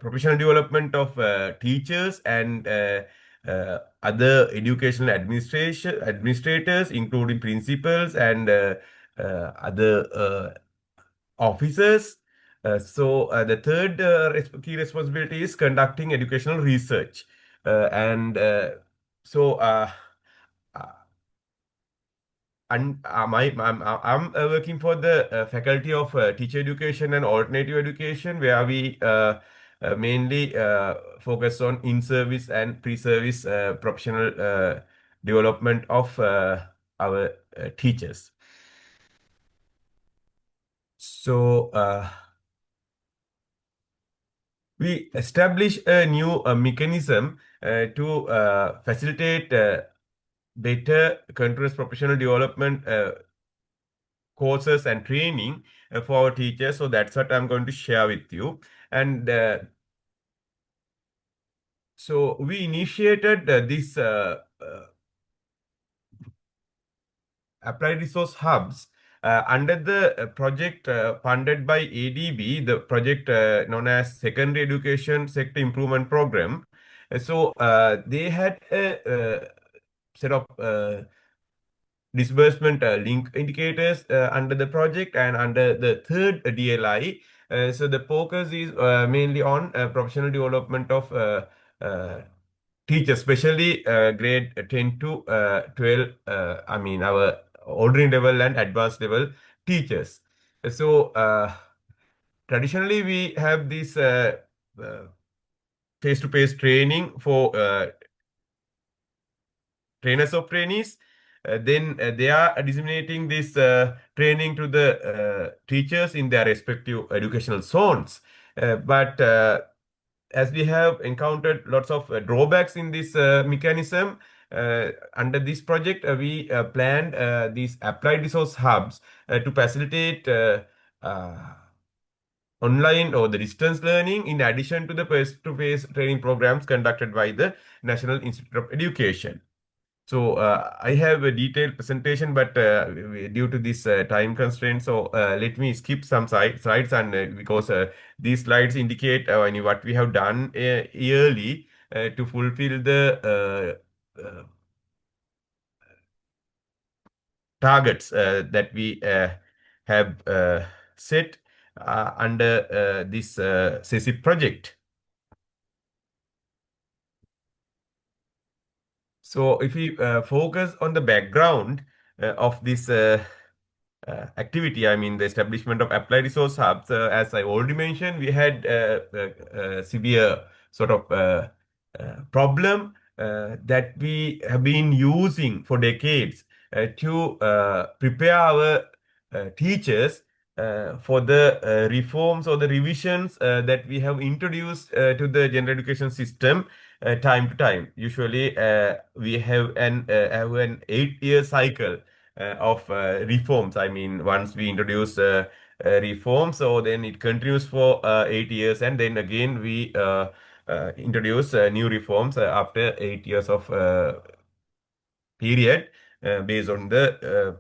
professional development of teachers and other educational administrators, including principals and other officers. The third key responsibility is conducting educational research. And so I'm working for the Faculty of Teacher Education and Alternative Education, where we mainly focus on in-service and pre-service professional development of our teachers. So we establish a new mechanism to facilitate better continuous professional development courses and training for our teachers. So that's what I'm going to share with you. And so we initiated this applied resource hubs under the project funded by ADB, the project known as Secondary Education Sector Improvement Program. They had a set of disbursement link indicators under the project and under the third DLI. So the focus is mainly on professional development of teachers, especially grade 10 to 12, our ordinary level and advanced level teachers. So traditionally we have this face-to-face training for trainers of trainees. Then they are disseminating this training to the teachers in their respective educational zones. But as we have encountered lots of drawbacks in this mechanism, under this project, we planned these applied resource hubs to facilitate online or the distance learning in addition to the face-to-face training programs conducted by the National Institute of Education. So I have a detailed presentation, but due to this time constraint, so let me skip some slides, and because these slides indicate what we have done yearly to fulfill the targets that we have set under this CESIP project. So if we focus on the background of this activity, I mean the establishment of applied resource hubs, as I already mentioned, we had a severe sort of problem that we have been using for decades to prepare our teachers for the reforms or the revisions that we have introduced to the general education system time to time. Usually, we have an 8-year cycle of reforms. I mean, once we introduce reforms, so then it continues for 8 years, and then again we introduce new reforms after 8 years of period based on the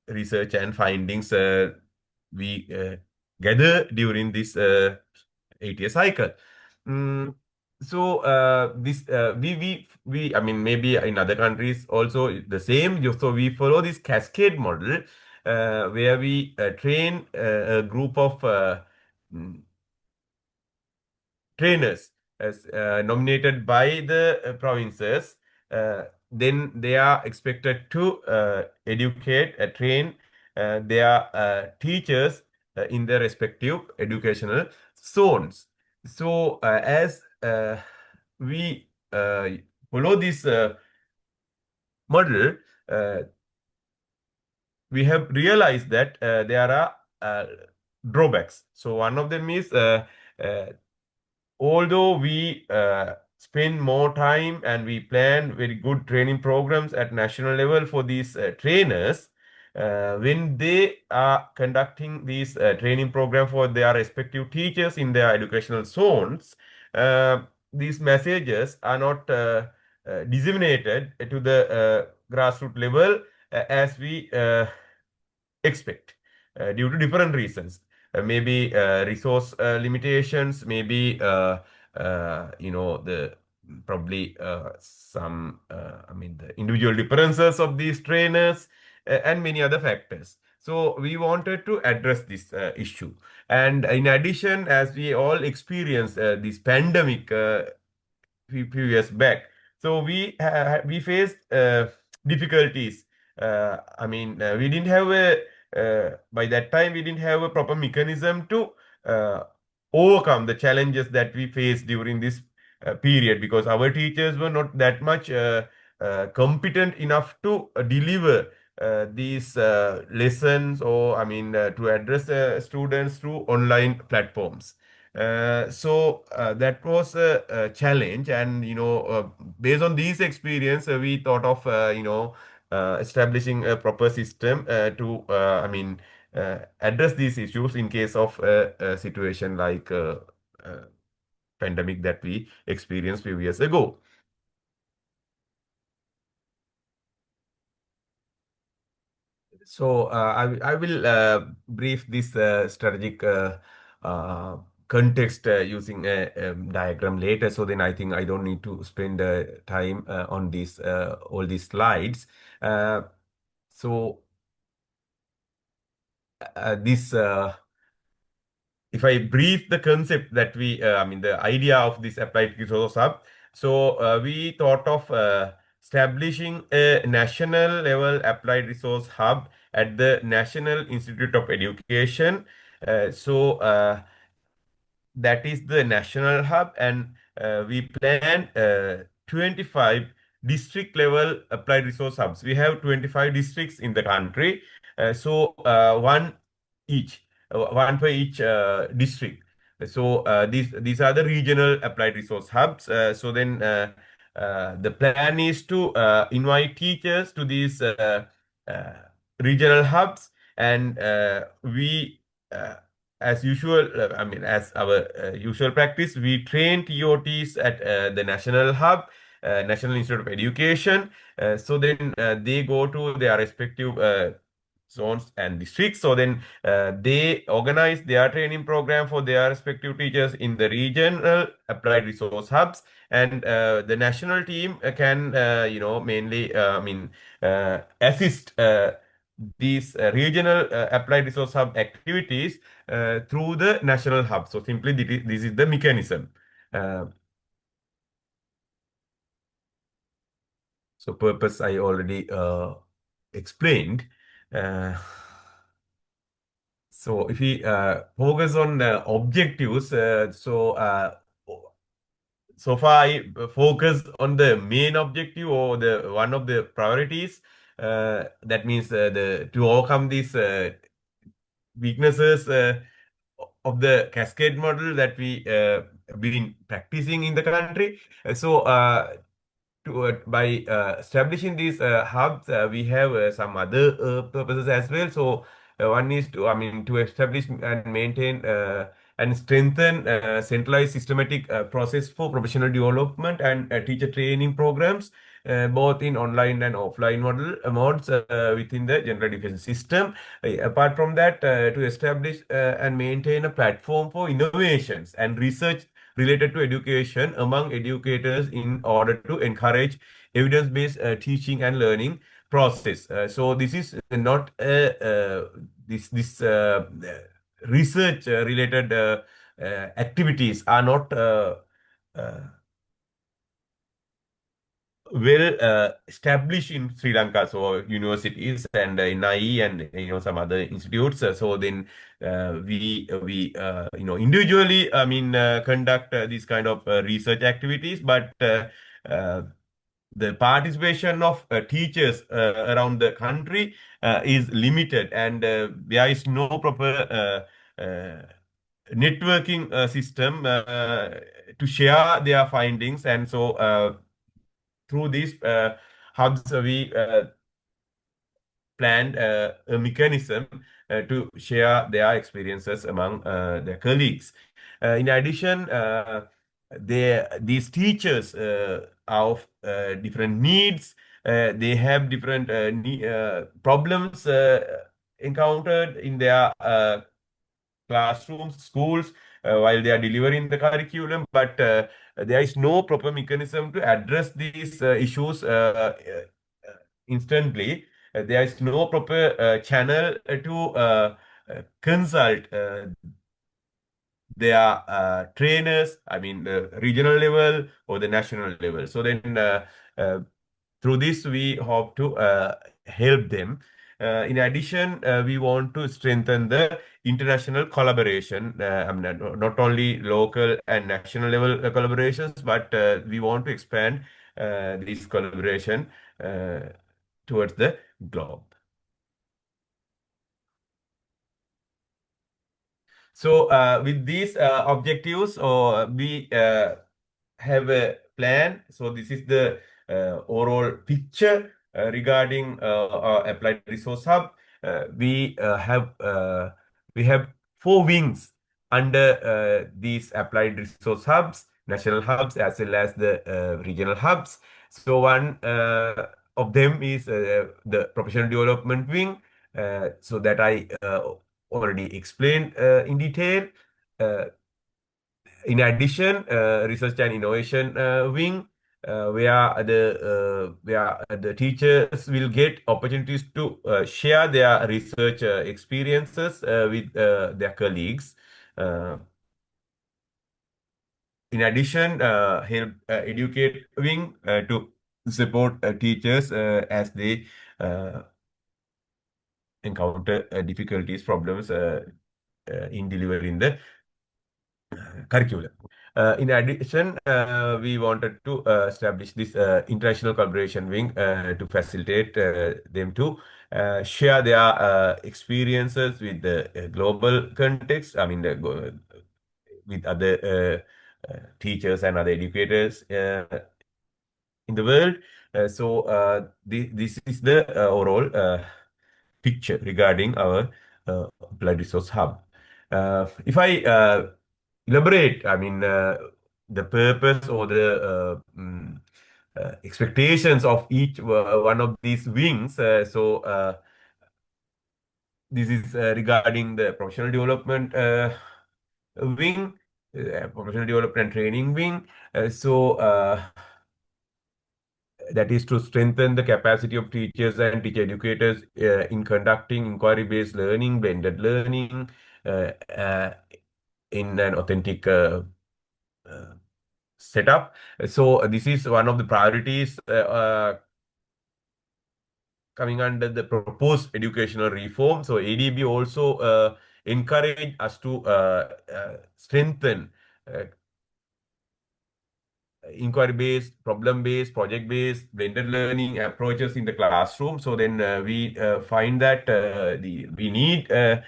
research and findings we gather during this 8-year cycle. This I mean, maybe in other countries also the same. So we follow this cascade model where we train a group of trainers as nominated by the provinces. Then they are expected to educate, train their teachers in their respective educational zones. So as we follow this model, we have realized that there are drawbacks. So one of them is although we spend more time and we plan very good training programs at national level for these trainers, when they are conducting these training program for their respective teachers in their educational zones, these messages are not disseminated to the grassroots level as we expect due to different reasons. Maybe resource limitations, maybe the probably some the individual differences of these trainers and many other factors. So we wanted to address this issue. And in addition, as we all experienced this pandemic few years back, so we faced difficulties. We didn't have a by that time we didn't have a proper mechanism to uh, overcome the challenges that we faced during this period, because our teachers were not that much competent enough to deliver these lessons, or to address students through online platforms. So that was a challenge, and based on these experience, we thought of establishing a proper system to address these issues in case of a situation like pandemic that we experienced few years ago. So I will brief this strategic context using a diagram later. So then I think I don't need to spend time on this all these slides. So this if I brief the concept that the idea of this applied resource hub. So we thought of establishing a national level applied resource hub at the National Institute of Education. That is the national hub, and we plan 25 district level applied resource hubs. We have 25 districts in the country, one each, one for each district. So these are the regional applied resource hubs. The plan is to invite teachers to these uh, regional hubs, and we as usual, as our usual practice, we train TOTs at the national hub, National Institute of Education. So then they go to their respective zones and districts. So then they organize their training program for their respective teachers in the regional applied resource hubs, and the national team can, mainly, assist these regional applied resource hub activities through the national hub. So simply this is the mechanism. So purpose I already explained. So if we focus on objectives, so far I focus on the main objective, or the one of the priorities. That means to overcome these weaknesses of the cascade model that we been practicing in the country. By establishing these hubs, we have some other purposes as well. So one is to establish and maintain and strengthen centralized systematic process for professional development and teacher training programs, both in online and offline modes within the general education system. Apart from that, to establish and maintain a platform for innovations and research related to education among educators in order to encourage evidence-based teaching and learning process. So this is not this research related activities are not uh, well established in Sri Lanka, so universities and in IE and some other institutes. So then we individually conduct these kind of research activities, but the participation of teachers around the country is limited, and there is no proper networking system to share their findings, and so through these hubs, we planned a mechanism to share their experiences among their colleagues. In addition, these teachers are of different needs. They have different problems encountered in their classrooms, schools, while they are delivering the curriculum, but there is no proper mechanism to address these issues instantly. there is no proper channel to consult their trainers, I mean, the regional level or the national level. So then through this, we hope to help them. In addition, we want to strengthen the international collaboration. I mean, not only local and national level collaborations, but we want to expand this collaboration towards the globe. So with these objectives, we have a plan. So this is the overall picture regarding our applied resource hub. We have 4 wings under these applied resource hubs, national hubs as well as the regional hubs. So one of them is the professional development wing. So that I already explained in detail. In addition, research and innovation wing, where the teachers will get opportunities to share their research experiences with their colleagues. In addition, help educate wing to support teachers as they encounter difficulties, problems in delivering the curriculum. In addition, we wanted to establish this international collaboration wing to facilitate them to share their experiences with the global context. I mean, with other teachers and other educators in the world. This is the overall picture regarding our applied resource hub. If I elaborate, I mean, the purpose or the expectations of each one of these wings. This is regarding the professional development wing, professional development and training wing. That is to strengthen the capacity of teachers and teacher educators in conducting inquiry-based learning, blended learning, in an authentic setup. So this is one of the priorities coming under the proposed educational reform. So ADB also encourage us to strengthen inquiry-based, problem-based, project-based, blended learning approaches in the classroom. So then we find that we need to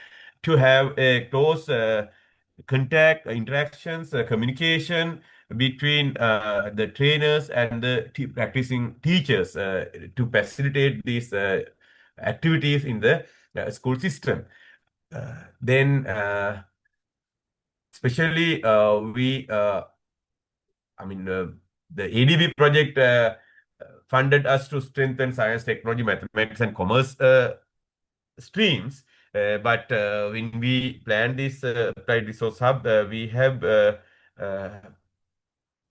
have a close contact, interactions, communication between the trainers and the practicing teachers to facilitate these activities in the school system. Then, especially the ADB project funded us to strengthen science, technology, mathematics, and commerce streams. But when we planned this applied resource hub, we have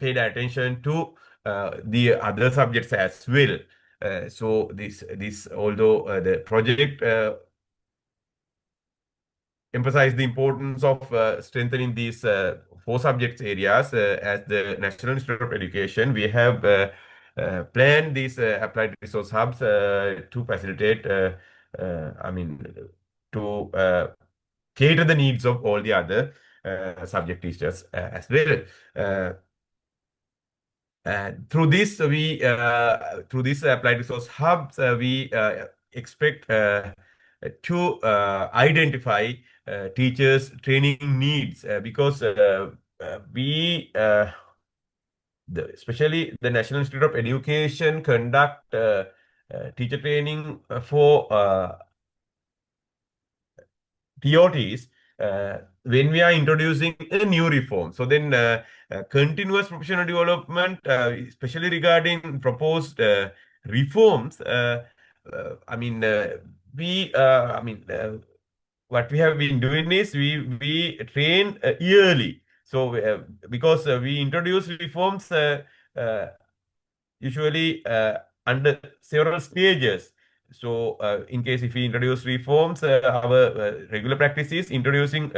paid attention to the other subjects as well. So this although the project emphasize the importance of strengthening these 4 subjects areas as the National Institute of Education. We have planned these applied resource hubs to facilitate, to cater the needs of all the other subject teachers as well. Through this applied resource hubs, we expect to identify teachers' training needs because especially the National Institute of Education conduct teacher training for TOTs when we are introducing a new reform. So then continuous professional development, especially regarding proposed reforms, what we have been doing is we train yearly. So because we introduce reforms usually under several stages. So in case if we introduce reforms, our regular practice is introducing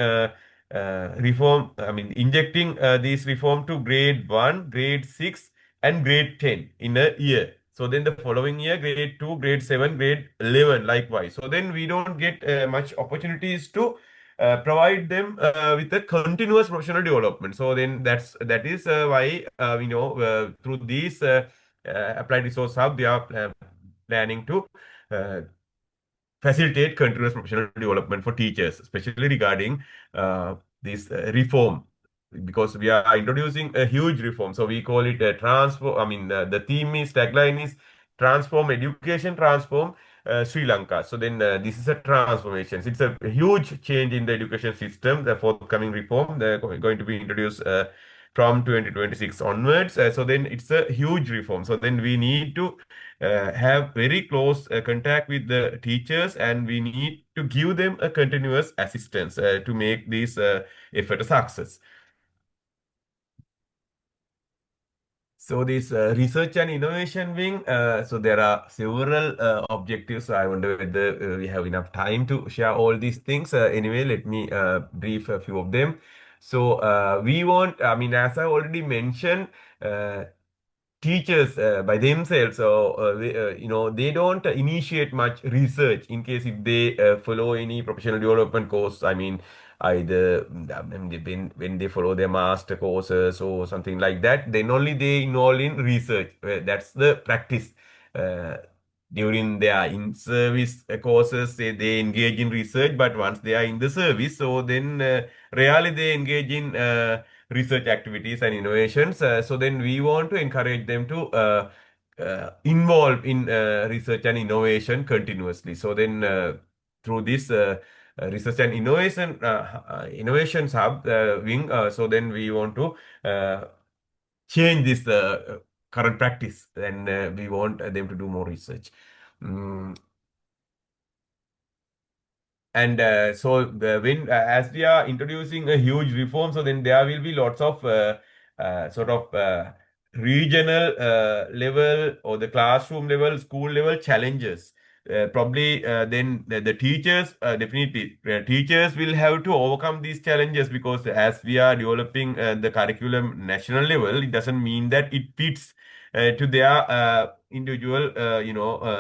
reform, I mean, injecting these reform to grade 1, grade 6, and grade 10 in a year. So then the following year, grade 2, grade 7, grade 11, likewise. So then we don't get much opportunities to provide them with a continuous professional development. So then that is why we know through these applied resource hub, we are planning to uh, facilitate continuous professional development for teachers, especially regarding this reform, because we are introducing a huge reform. So we call it a transform. I mean, the theme is tagline is transform education, transform Sri Lanka. So then this is a transformation. It's a huge change in the education system. The forthcoming reform, they're going to be introduced from 2026 onwards. So then it's a huge reform. So then we need to have very close contact with the teachers, and we need to give them a continuous assistance to make this effort a success. So this research and innovation wing, so there are several objectives. So I wonder whether we have enough time to share all these things. Anyway, let me brief a few of them. So we want, I mean, as I already mentioned, teachers by themselves, so they don't initiate much research in case if they follow any professional development course. I mean, either when they follow their master courses or something like that, then only they involve in research. That's the practice. uh, During their in-service courses, they engage in research, but once they are in the service, so then rarely they engage in research activities and innovations. So then we want to encourage them to involve in research and innovation continuously. So then through this research and innovations hub wing, so then we want to change this current practice, and we want them to do more research. Mm, And so when as we are introducing a huge reform, so then there will be lots of sort of regional level or the classroom level, school level challenges. Probably then the teachers, definitely teachers will have to overcome these challenges, because as we are developing the curriculum national level, it doesn't mean that it fits to their individual,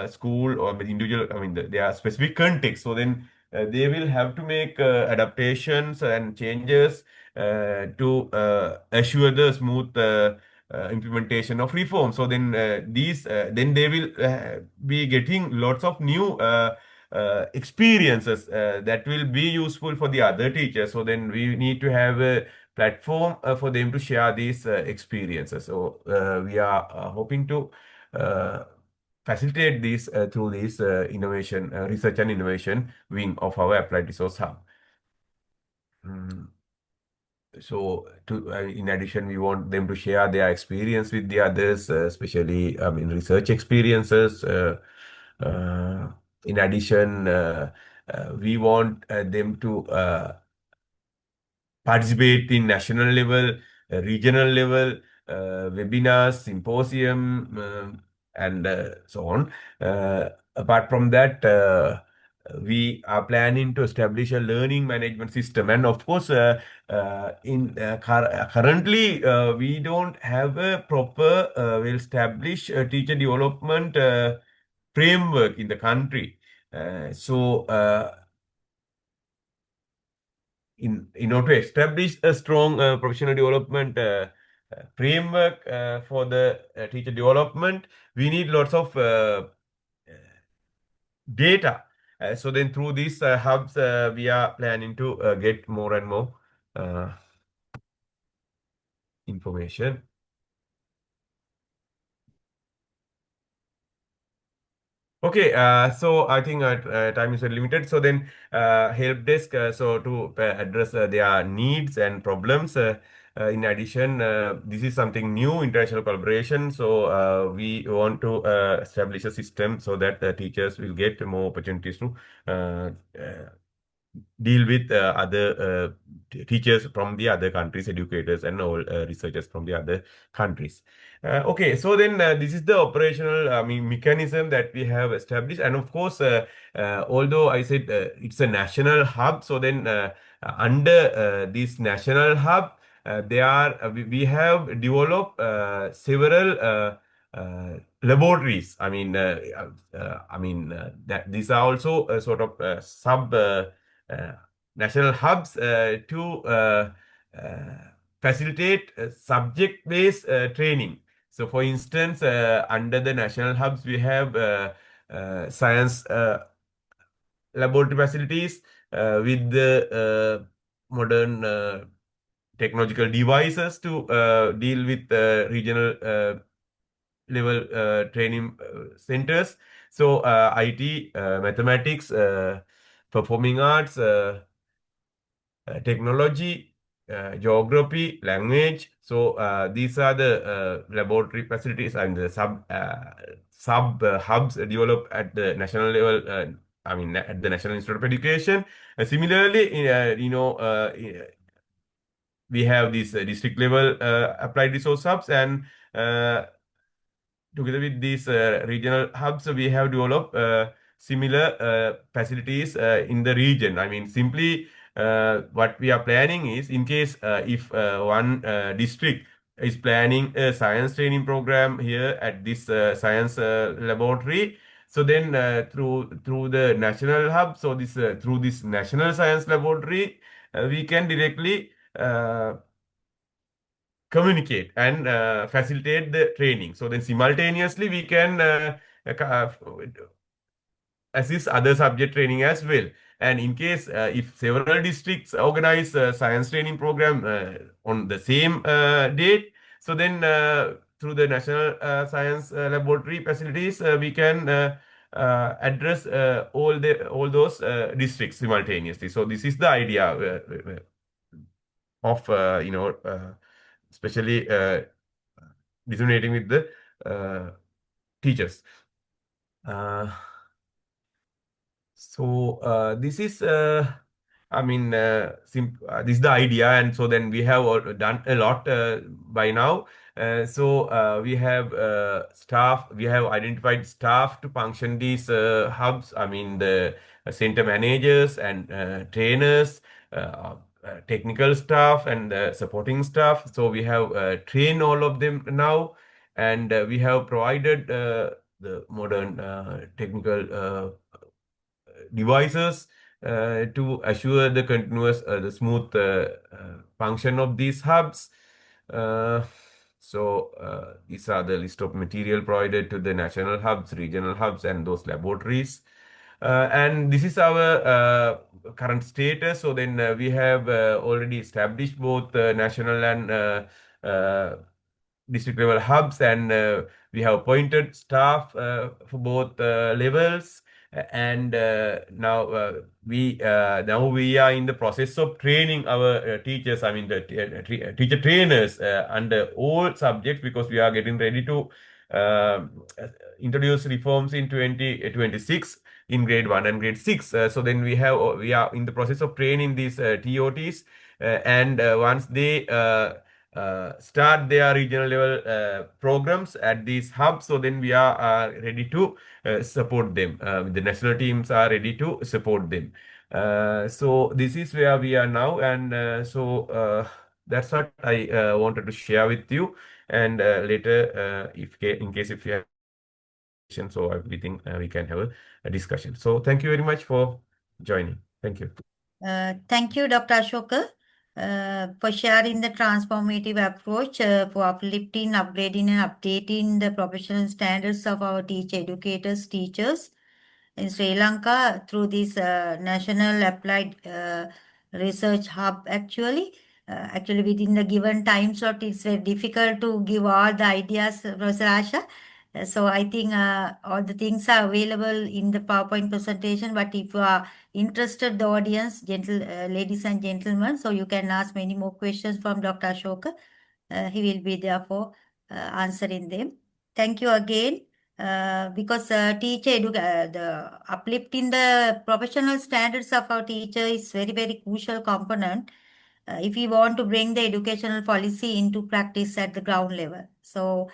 school or individual, I mean, their specific context. So then they will have to make adaptations and changes to assure the smooth implementation of reform. So then then they will be getting lots of new experiences that will be useful for the other teachers. So then we need to have a platform for them to share these experiences. So we are hoping to facilitate this through this innovation, research and innovation wing of our applied resource hub. Mm. So, in addition, we want them to share their experience with the others, especially in research experiences. In addition, we want them to participate in national level, regional level, webinars, symposium, and so on. Apart from that, we are planning to establish a learning management system, and of course, currently we don't have a proper, well-established teacher development framework in the country. So in order to establish a strong professional development framework for the teacher development, we need lots of data. So then through these hubs, we are planning to get more and more information. Okay, so I think time is limited. So then, help desk, so to address their needs and problems. In addition, this is something new, international collaboration. So we want to establish a system so that the teachers will get more opportunities to deal with other teachers from the other countries, educators, and all researchers from the other countries. Okay, so then this is the operational, mechanism that we have established, and of course, although I said it's a national hub, so then under this national hub, we have developed several laboratories. That these are also sort of sub national hubs to facilitate subject-based training. So, for instance, under the national hubs, we have science laboratory facilities with the modern technological devices to deal with regional level training centers. So, IT, mathematics, performing arts, technology, geography, language. So these are the laboratory facilities and the sub hubs developed at the national level. At the National Institute of Education. Similarly, we have these district level applied resource hubs, and together with these regional hubs, we have developed similar facilities in the region. Simply what we are planning is, in case if one district is planning a science training program here at this science laboratory, so then through the national hub, so this through this national science laboratory, we can directly communicate and facilitate the training. So then simultaneously we can assist other subject training as well. And in case if several districts organize a science training program on the same date, so then through the national science laboratory facilities, we can address all those districts simultaneously. So this is the idea of especially disseminating with the teachers. This is this is the idea, and so then we have done a lot by now. We have staff. We have identified staff to function these hubs. The center managers and trainers, technical staff and supporting staff. So we have trained all of them now, and we have provided the modern technical devices to assure the continuous, the smooth function of these hubs. These are the list of material provided to the national hubs, regional hubs, and those laboratories. And this is our current status. So then we have already established both national and district level hubs, and we have appointed staff for both levels. And now we are in the process of training our teachers. The teacher trainers under all subjects, because we are getting ready to introduce reforms in 2026 in grade 1 and grade 6. So then we are in the process of training these TOTs, and once they start their regional level programs at these hubs, so then we are ready to support them. The national teams are ready to support them. So this is where we are now, and that's what I wanted to share with you. And later, in case if you have questions, so we think we can have a discussion. So thank you very much for joining. Thank you. Thank you, Dr. Ashoka, for sharing the transformative approach for uplifting, upgrading, and updating the professional standards of our educators, teachers in Sri Lanka through this national applied research hub. Actually, within the given time slot, it's very difficult to give all the ideas, Professor Asha. So I think all the things are available in the PowerPoint presentation. But if you are interested, the audience, ladies and gentlemen, so you can ask many more questions from Dr. Ashoka. He will be there for answering them. Thank you again. because the uplifting the professional standards of our teacher is very, very crucial component if we want to bring the educational policy into practice at the ground level. So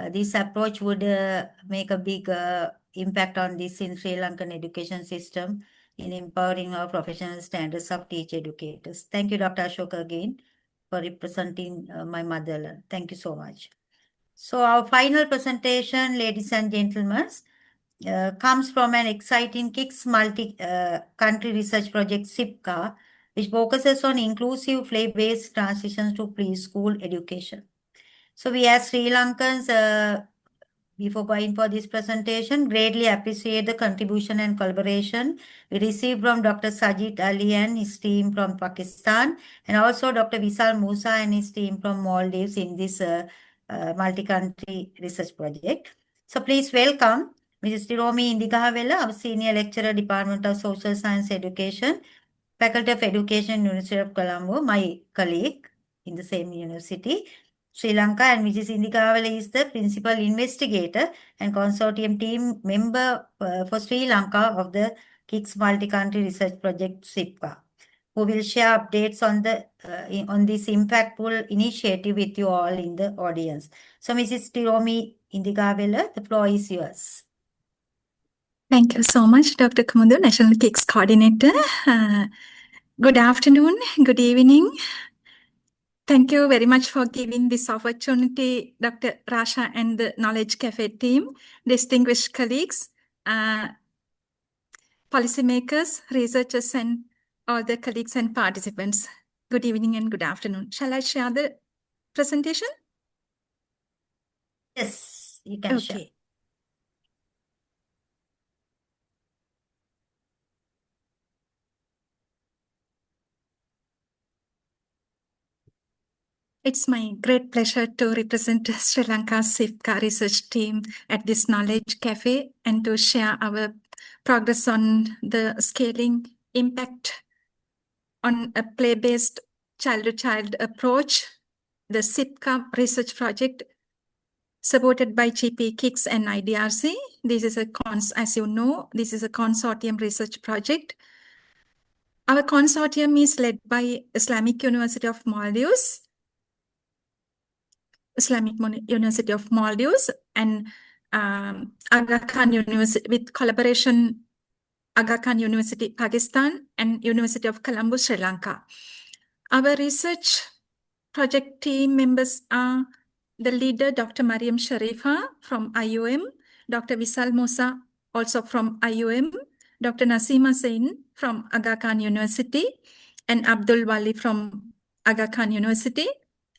this approach would make a big impact on this in Sri Lankan education system in empowering our professional standards of teacher educators. Thank you, Dr. Ashok, again for representing my motherland. Thank you so much. So our final presentation, ladies and gentlemen, comes from an exciting KIX multi-country research project, SIPCA, which focuses on inclusive play-based transitions to preschool education. So we as Sri Lankans, before going for this presentation, greatly appreciate the contribution and collaboration we received from Dr. Sajid Ali and his team from Pakistan, and also Dr. Visal Musa and his team from Maldives in this multi-country research project. So please welcome Mrs. Tiromi Indigavela, our Senior Lecturer, Department of Social Science Education, Faculty of Education, University of Colombo, my colleague in the same university, Sri Lanka, and Mrs. Indigavela is the Principal Investigator and Consortium Team Member for Sri Lanka of the KIX Multi-Country Research Project, SIPCA, who will share updates on the on this impactful initiative with you all in the audience. So, Mrs. Tiromi Indigavela, the floor is yours. Thank you so much, Dr. Komodo, National KIX Coordinator. Good afternoon, good evening. Thank you very much for giving this opportunity, Dr. Rasha and the Knowledge Café team, distinguished colleagues, policymakers, researchers, and all the colleagues and participants. Good evening and good afternoon. Shall I share the presentation? Yes, you can share. Okay. It's my great pleasure to represent Sri Lanka's SIPCA research team at this Knowledge Café and to share our progress on the scaling impact on a play-based child-to-child approach, the SIPCA research project supported by GP, KIX, and IDRC. This is as you know, this is a consortium research project. Our consortium is led by Islamic University of Maldives, and Aga Khan University, with collaboration Aga Khan University, Pakistan, and University of Colombo, Sri Lanka. Our research project team members are the leader, Dr. Mariam Sharifa from IUM, Dr. Visal Musa, also from IUM, Dr. Nasima Sain from Aga Khan University, and Abdul Wali from Aga Khan University,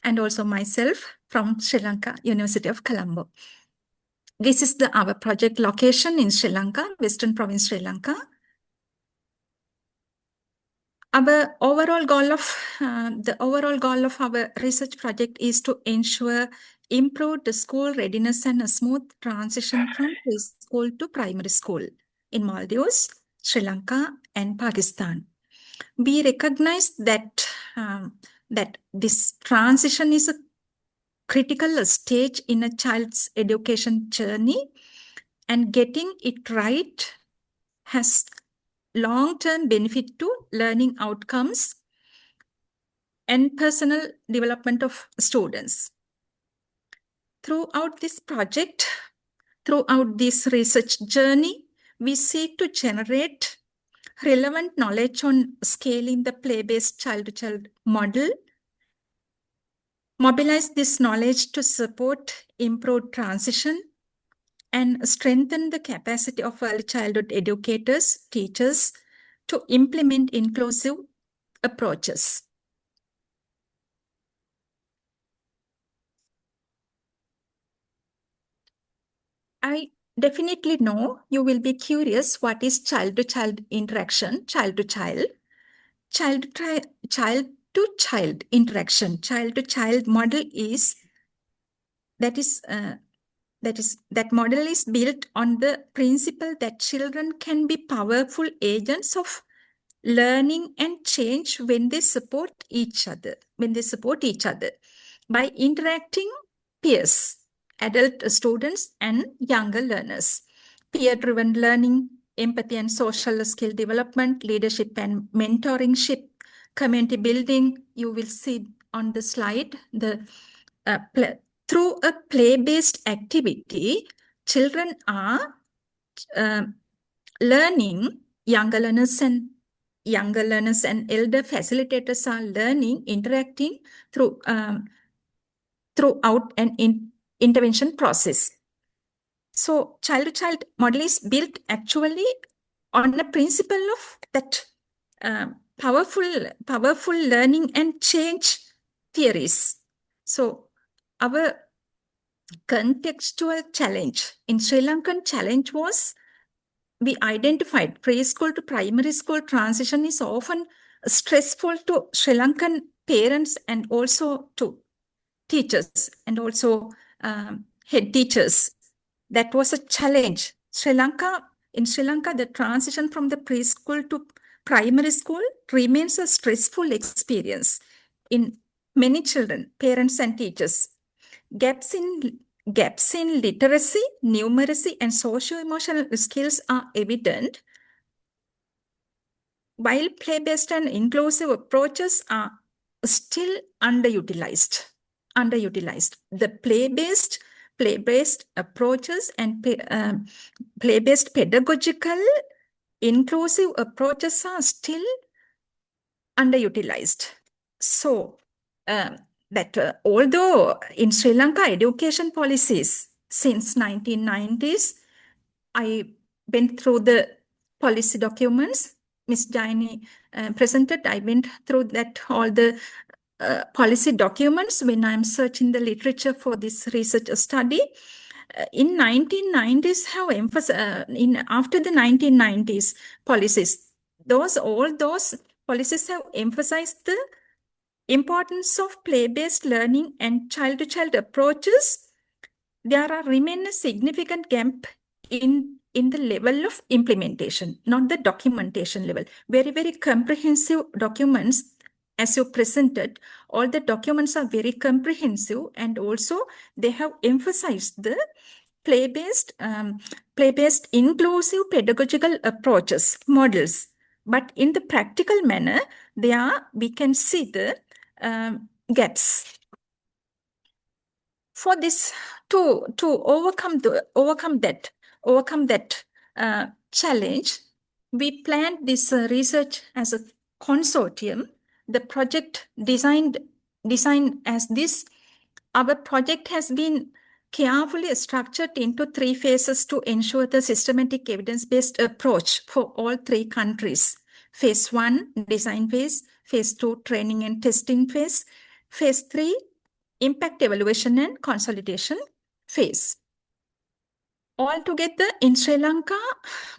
and also myself from Sri Lanka, University of Colombo. This is our project location in Sri Lanka, Western Province, Sri Lanka. Our overall goal of our research project is to ensure improved school readiness and a smooth transition from preschool to primary school in Maldives, Sri Lanka, and Pakistan. We recognize that that this transition is a critical stage in a child's education journey, and getting it right has long-term benefit to learning outcomes and personal development of students. Throughout this project, throughout this research journey, we seek to generate relevant knowledge on scaling the play-based child-to-child model, mobilize this knowledge to support improved transition, and strengthen the capacity of early childhood educators, teachers, to implement inclusive approaches. I definitely know you will be curious what is child-to-child interaction, child-to-child interaction. Child-to-child model is that model is built on the principle that children can be powerful agents of learning and change when they support each other, by interacting peers adult students and younger learners. Peer-driven learning, empathy and social skill development, leadership and mentoringship, community building. You will see on the slide through a play-based activity, children are learning, younger learners and elder facilitators are learning, interacting throughout an intervention process. So child-to-child model is built actually on the principle of that powerful learning and change theories. So our contextual challenge in Sri Lankan challenge was, we identified preschool to primary school transition is often stressful to Sri Lankan parents and also to teachers and also head teachers. That was a challenge. In Sri Lanka, the transition from the preschool to primary school remains a stressful experience in many children, parents and teachers. Gaps in literacy, numeracy, and socio-emotional skills are evident, while play-based and inclusive approaches are still underutilized. The play-based approaches and play-based pedagogical inclusive approaches are still underutilized. So although in Sri Lanka education policies since 1990s, I went through the policy documents Ms. Jaini presented. I went through all the policy documents when I'm searching the literature for this research study. In 1990s, after the 1990s policies, all those policies have emphasized the importance of play-based learning and child-to-child approaches. There remain a significant gap in the level of implementation, not the documentation level. Very, very comprehensive documents, as you presented, all the documents are very comprehensive, and also they have emphasized the play-based inclusive pedagogical approaches, models. But in the practical manner, we can see the gaps. For this, to overcome that challenge, we planned this research as a consortium. The project designed as this. Our project has been carefully structured into 3 phases to ensure the systematic evidence-based approach for all 3 countries. Phase 1, design phase. Phase 2, training and testing phase. Phase 3, impact evaluation and consolidation phase. Altogether, in Sri Lanka,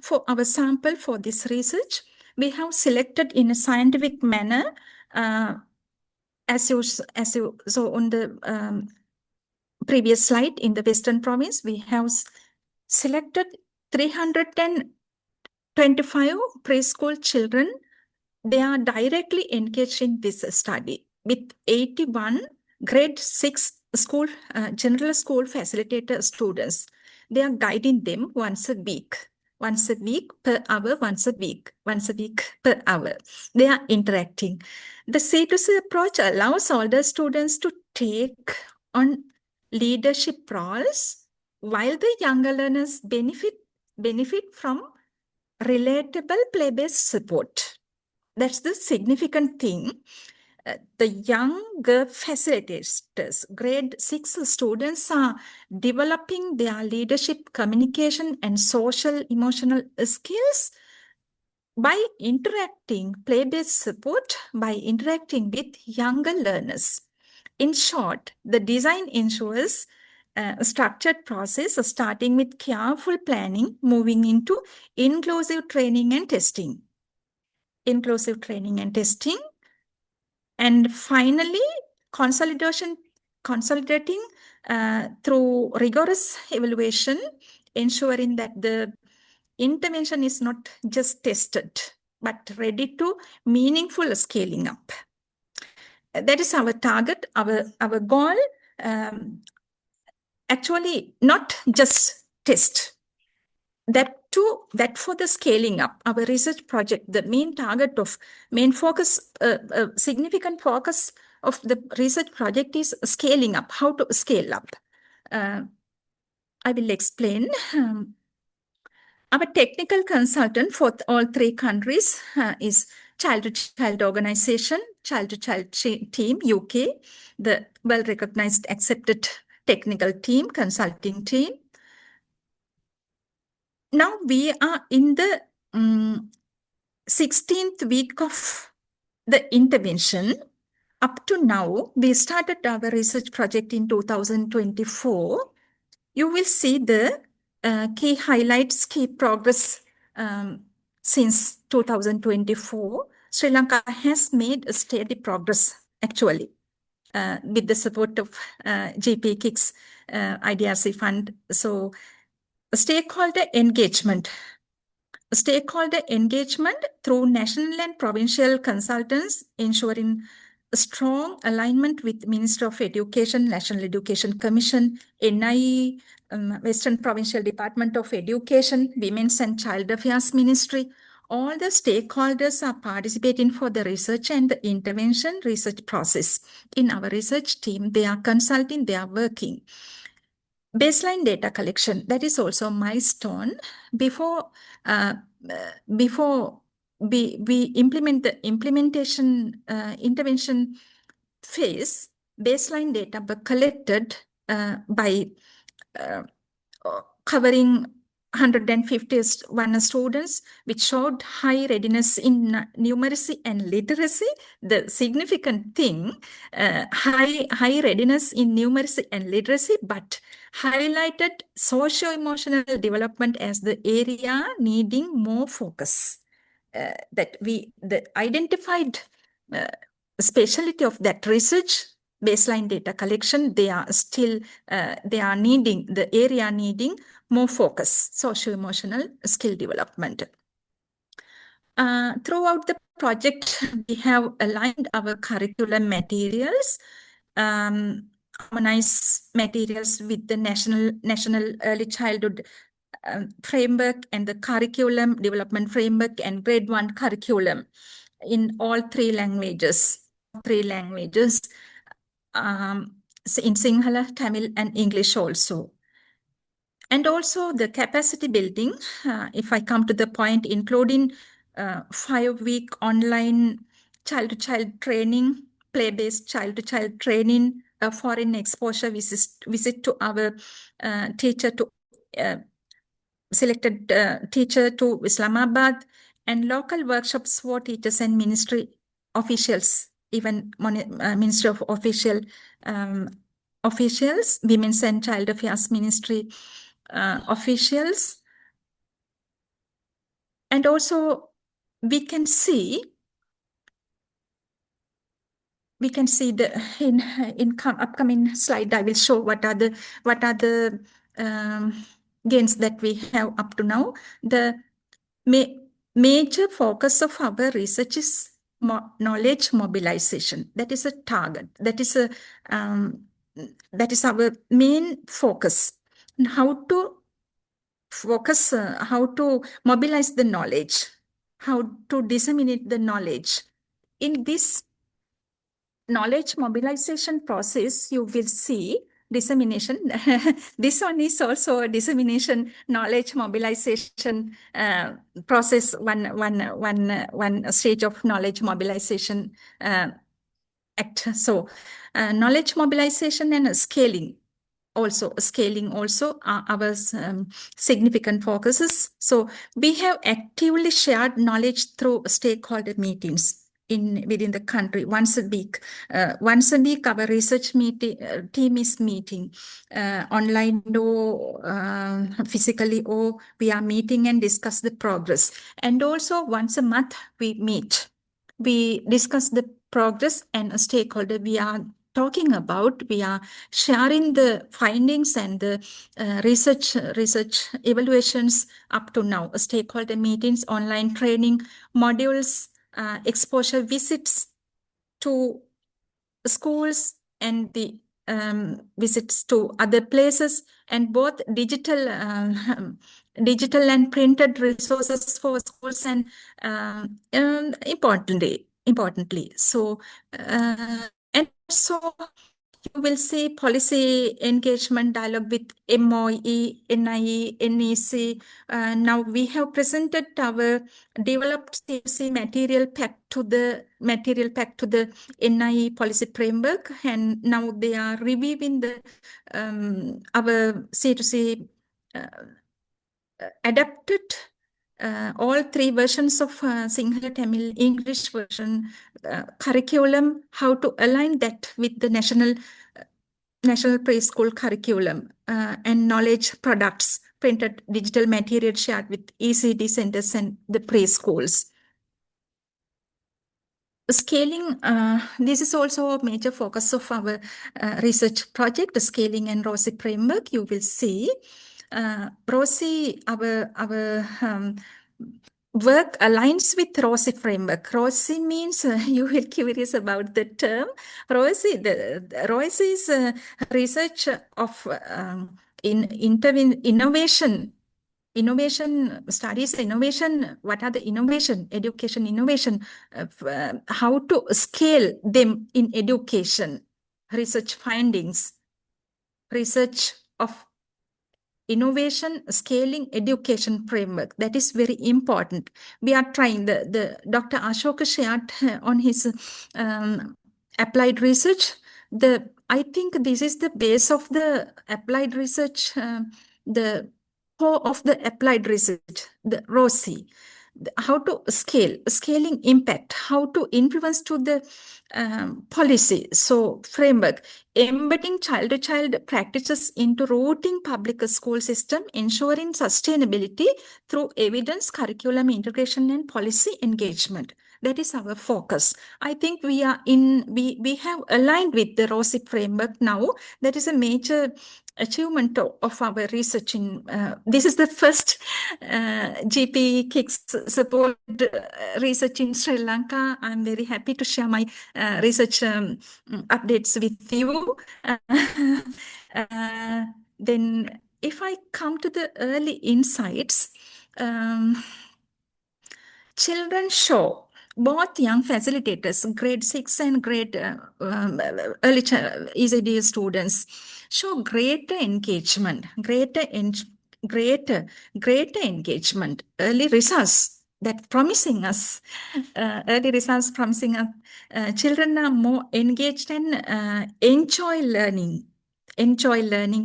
for our sample for this research, we have selected in a scientific manner, as you saw on the previous slide, in the Western Province, we have selected 325 preschool children. They are directly engaged in this study with 81 grade 6 school, general school facilitator students. They are guiding them once a week per hour, once a week per hour. They are interacting. The C2C approach allows older students to take on leadership roles, while the younger learners benefit from relatable play-based support. That's the significant thing. The younger facilitators, grade 6 students, are developing their leadership, communication, and social emotional skills by interacting, play-based support, by interacting with younger learners. In short, the design ensures a structured process, starting with careful planning, moving into inclusive training and testing. And finally, consolidating through rigorous evaluation, ensuring that the intervention is not just tested, but ready to meaningful scaling up. That is our target, our goal. actually not just test. That for the scaling up, our research project, the main focus, significant focus of the research project is scaling up, how to scale up. I will explain. Our technical consultant for all 3 countries is Child-to-Child Organization, Child-to-Child Team, UK, the well-recognized, accepted technical team, consulting team. Now we are in the 16th week of the intervention. Up to now, we started our research project in 2024. You will see the key highlights, key progress since 2024. Sri Lanka has made a steady progress, actually, with the support of GP KIX IDRC Fund. So, stakeholder engagement through national and provincial consultants, ensuring a strong alignment with Ministry of Education, National Education Commission, NIE, Western Provincial Department of Education, Women's and Child Affairs Ministry. All the stakeholders are participating for the research and the intervention research process. In our research team, they are consulting, they are working. Baseline data collection, that is also a milestone. Before we implement the intervention phase, baseline data were collected by covering 151 students, which showed high readiness in numeracy and literacy. The significant thing, high readiness in numeracy and literacy, but highlighted socio-emotional development as the area needing more focus. The identified specialty of that research, baseline data collection, the area needing more focus, socio-emotional skill development. Throughout the project, we have aligned our curriculum materials, harmonized materials with the national early childhood framework and the curriculum development framework and grade 1 curriculum in all 3 languages. In Sinhala, Tamil, and English also. And also the capacity building, if I come to the point, including 5-week online child-to-child training, play-based child-to-child training, a foreign exposure visit to our selected teacher to Islamabad, and local workshops for teachers and ministry officials, even Ministry of officials, Women's and Child Affairs Ministry officials. And also we can see the in upcoming slide, I will show what are the gains that we have up to now. The major focus of our research is knowledge mobilization. That is a target. That is our main focus. And how to focus, how to mobilize the knowledge, how to disseminate the knowledge. In this knowledge mobilization process, you will see dissemination. This one is also a dissemination knowledge mobilization process, one stage of knowledge mobilization act. So knowledge mobilization and scaling also are our significant focuses. So we have actively shared knowledge through stakeholder meetings within the country once a week. Once a week, our research team is meeting online or physically, or we are meeting and discuss the progress. And also once a month we meet. We discuss the progress and a stakeholder we are talking about. We are sharing the findings and the research evaluations up to now. Stakeholder meetings, online training, modules, exposure visits to schools and the visits to other places, and both digital and printed resources for schools, and importantly. So and so you will see policy engagement dialogue with MOE, NIE, NEC. Now we have presented our developed CFC material pack to the NIE policy framework, and now they are reviewing the our C2C adapted all three versions of Sinhala, Tamil, English version curriculum, how to align that with the national preschool curriculum, and knowledge products, printed digital material shared with ECD centers and the preschools. Scaling, this is also a major focus of our research project, the scaling and ROSI framework. You will see ROSI, our work aligns with ROSI framework. ROSI means, you will curious about the term. ROSI is research of innovation studies, innovation. What are the innovation? Education innovation. How to scale them in education. Research findings. Research of innovation, scaling, education framework. That is very important. We are trying. The Dr. Ashoka shared on his applied research. I think this is the base of the applied research. The core of the applied research, the ROSI, how to scaling impact, how to influence to the policy. So framework, embedding child-to-child practices into routing public school system, ensuring sustainability through evidence, curriculum integration, and policy engagement. That is our focus. I think we have aligned with the ROSI framework now. That is a major achievement of our research in this is the first GP KIX support research in Sri Lanka. I'm very happy to share my research updates with you. Then if I come to the early insights, children show, both young facilitators, grade 6 and grade early ECD students, show greater engagement, early results that promising us, children are more engaged and enjoy learning.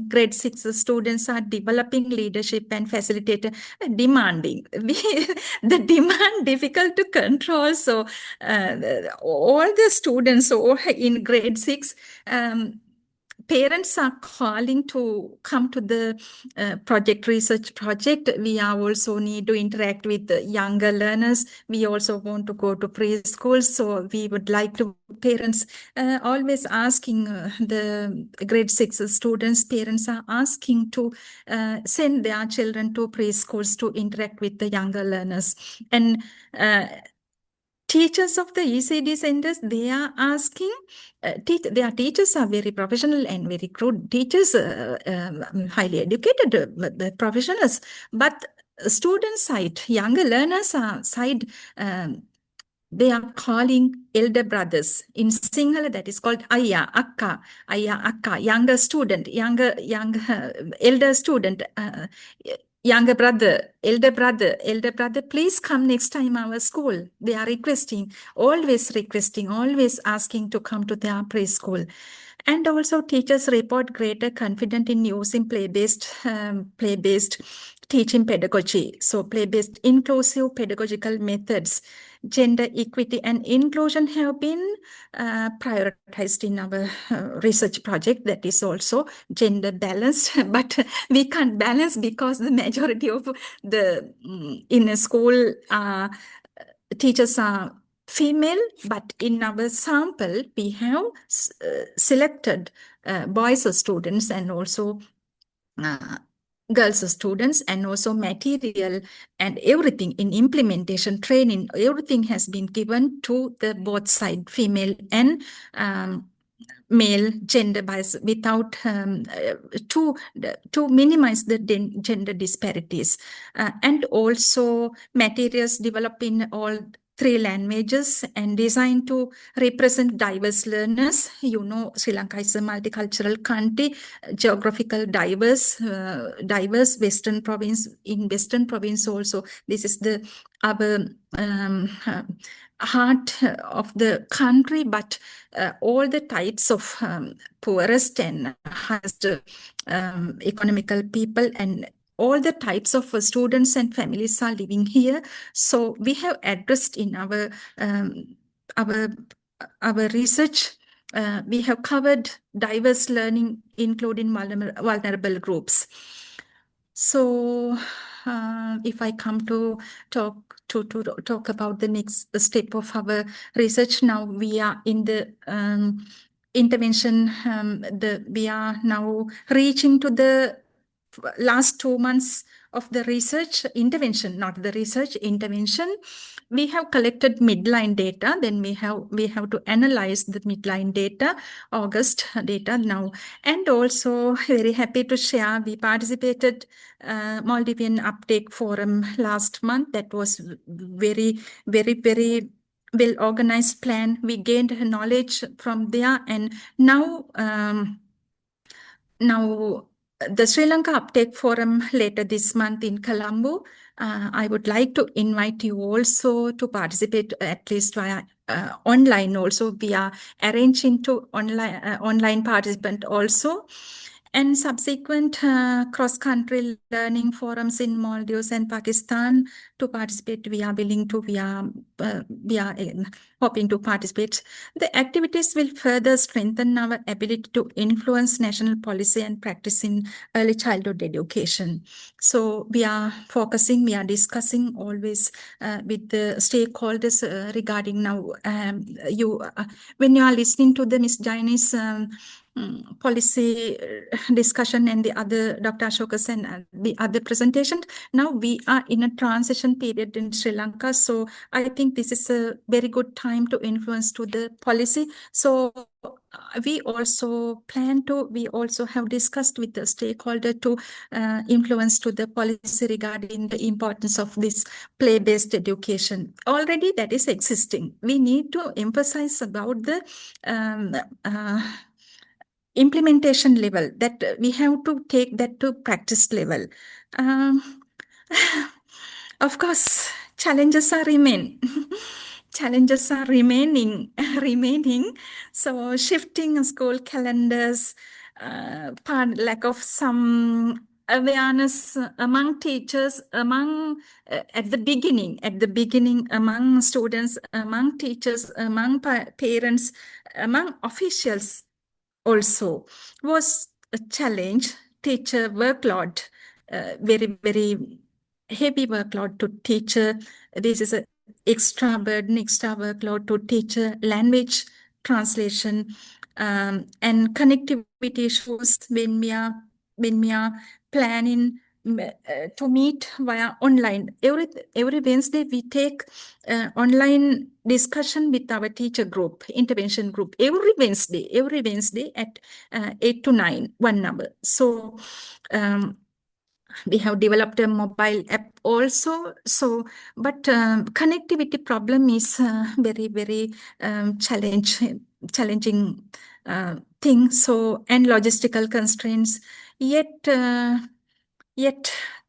Grade 6 students are developing leadership and facilitator, demanding. The demand difficult to control. So all the students in grade 6, parents are calling to come to the research project. We are also need to interact with the younger learners. We also want to go to preschool. So we would like to, parents always asking the grade 6 students, parents are asking to send their children to preschools to interact with the younger learners. And teachers of the ECD centers, they are asking, their teachers are very professional and very good teachers, highly educated professionals, but student side, younger learners side, they are calling elder brothers. In Sinhala, that is called Ayya, Akka, younger student, elder student, younger brother, elder brother, please come next time our school. They are always asking to come to their preschool. And also teachers report greater confidence in using play-based teaching pedagogy. So play-based inclusive pedagogical methods. Gender equity and inclusion have been prioritized in our research project. That is also gender balanced, but we can't balance because the majority of the in a school teachers are female, but in our sample we have selected boys students and also girls students, and also material and everything in implementation training, everything has been given to the both side, female and male gender bias without to minimize the gender disparities, and also materials developed in all 3 languages and designed to represent diverse learners. You know, Sri Lanka is a multicultural country, geographical diverse Western province. In Western province also, this is the our heart of the country, but all the types of poorest and highest economical people and all the types of students and families are living here. So we have addressed in our research, we have covered diverse learning, including vulnerable groups. So if I come to talk about the next step of our research, now we are in the intervention. We are now reaching to the last 2 months of the research intervention, not the research intervention. We have collected midline data. Then we have to analyze the midline data, August data now, and also very happy to share we participated Maldivian Uptake Forum last month. That was very well organized plan. We gained knowledge from there, and now the Sri Lanka Uptake Forum later this month in Colombo. I would like to invite you also to participate, at least via online also. We are arranging to online participant also. And subsequent cross-country learning forums in Maldives and Pakistan to participate. We are hoping to participate. The activities will further strengthen our ability to influence national policy and practice in early childhood education. So we are discussing always with the stakeholders regarding now. When you are listening to the Ms. Jaine's policy discussion and the other Dr. Ashokas and the other presentation, now we are in a transition period in Sri Lanka. So I think this is a very good time to influence to the policy. So we also have discussed with the stakeholder to influence to the policy regarding the importance of this play-based education. Already that is existing. We need to emphasize about the implementation level, that we have to take that to practice level. Of course, challenges are remaining. So shifting school calendars, lack of some awareness among teachers, among at the beginning among students, among teachers, among parents, among officials also was a challenge. Teacher workload, very heavy workload to teacher. This is an extra burden, extra workload to teacher. Language translation and connectivity issues when we are planning to meet via online. Every Wednesday we take online discussion with our teacher group, intervention group, every Wednesday at 8 to 9, 1 hour. So we have developed a mobile app also. So, but connectivity problem is very challenging thing. So, and logistical constraints. Yet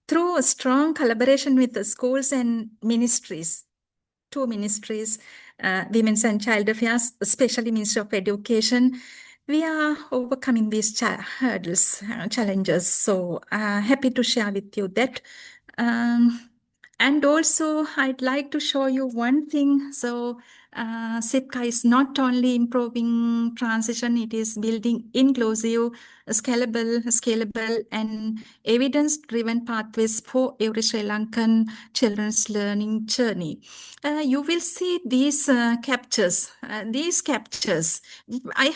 through a strong collaboration with the schools and ministries, 2 ministries, Women's and Child Affairs, especially Ministry of Education, we are overcoming these challenges. So happy to share with you that. And also, I'd like to show you one thing. So SIPCA is not only improving transition, it is building inclusive, scalable and evidence-driven pathways for every Sri Lankan children's learning journey. You will see these captures. I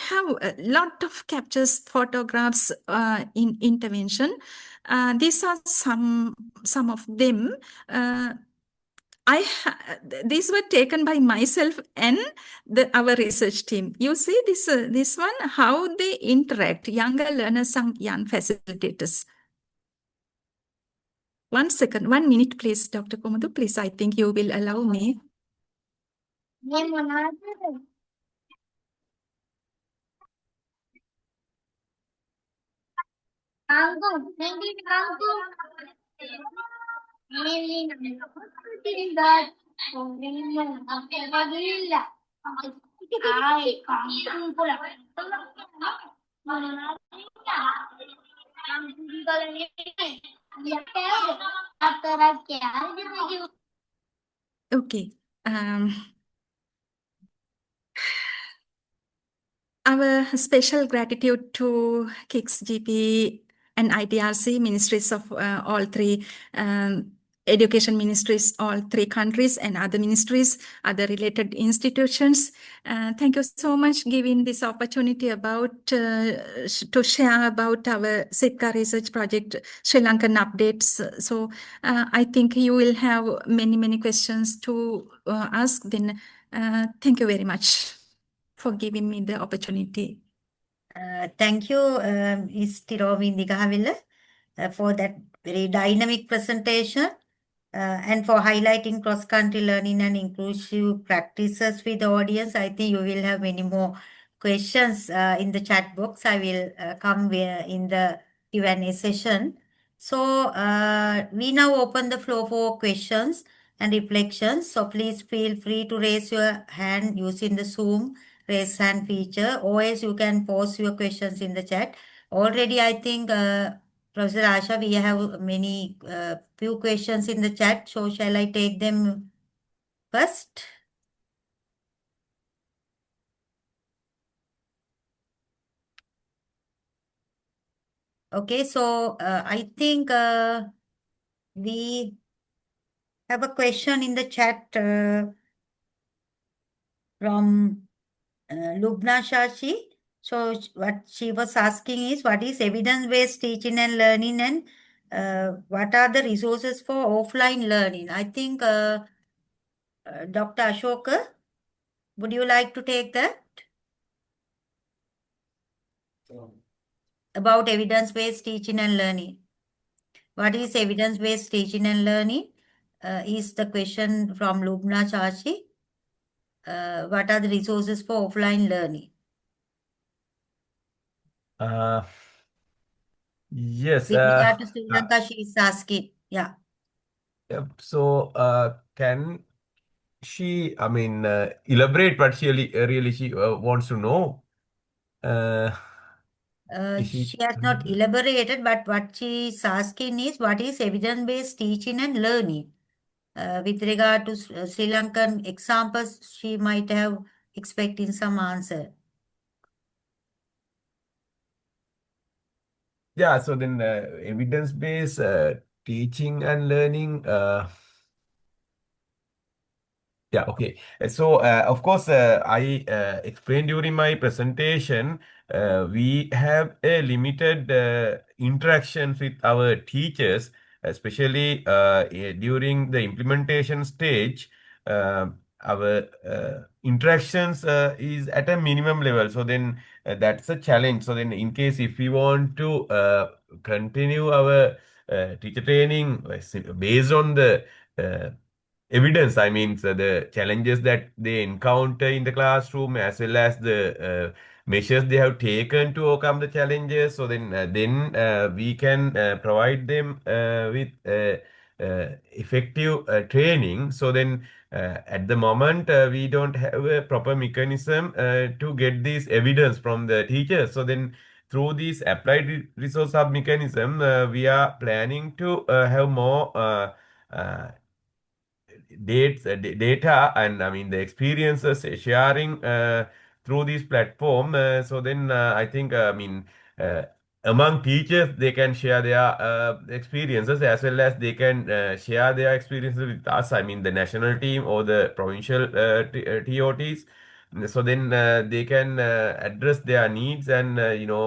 have a lot of captures, photographs in intervention. These are some of them. these were taken by myself and our research team. You see this one, how they interact, younger learners and young facilitators. 1 second, 1 minute, please, Dr. Komodo. Please, I think you will allow me. Okay. Our special gratitude to KIX GP and ITRC ministries of all three education ministries, all three countries, and other ministries, other related institutions. Thank you so much giving this opportunity about to share about our Sitka research project, Sri Lankan updates. So I think you will have many questions to ask. Then thank you very much for giving me the opportunity. Thank you, Ms. Tirovi Nigahawila, for that very dynamic presentation and for highlighting cross-country learning and inclusive practices with the audience. I think you will have many more questions in the chat box. I will come in the Q&A session. So we now open the floor for questions and reflections. So please feel free to raise your hand using the Zoom raise hand feature, or else you can post your questions in the chat. Already, I think, Professor Asha, we have many few questions in the chat. So shall I take them first? Okay, so I think we have a question in the chat from Lubna Shashi. So what she was asking is, what is evidence-based teaching and learning, and what are the resources for offline learning? I think Dr. Ashoka, would you like to take that? About evidence-based teaching and learning. What is evidence-based teaching and learning? Is the question from Lubna Shashi. What are the resources for offline learning? Yes. With regard to Sri Lanka, she is asking. Yeah. So can she, I mean, elaborate what she really she wants to know? She has not elaborated, but what she is asking is, what is evidence-based teaching and learning? With regard to Sri Lankan examples, she might have expecting some answer. Yeah, so then evidence-based teaching and learning. Yeah, okay. So, of course, I explained during my presentation, we have a limited interaction with our teachers, especially during the implementation stage. Our interactions is at a minimum level. So then that's a challenge. So then in case if we want to continue our teacher training based on the evidence, I mean, so the challenges that they encounter in the classroom, as well as the measures they have taken to overcome the challenges. So then we can provide them with effective training. So then at the moment, we don't have a proper mechanism to get this evidence from the teachers. So then through this applied resource hub mechanism, we are planning to have more data and I mean the experiences sharing through this platform. So then I think I mean among teachers they can share their experiences, as well as they can share their experiences with us. I mean the national team or the provincial TOTs. So then they can address their needs, and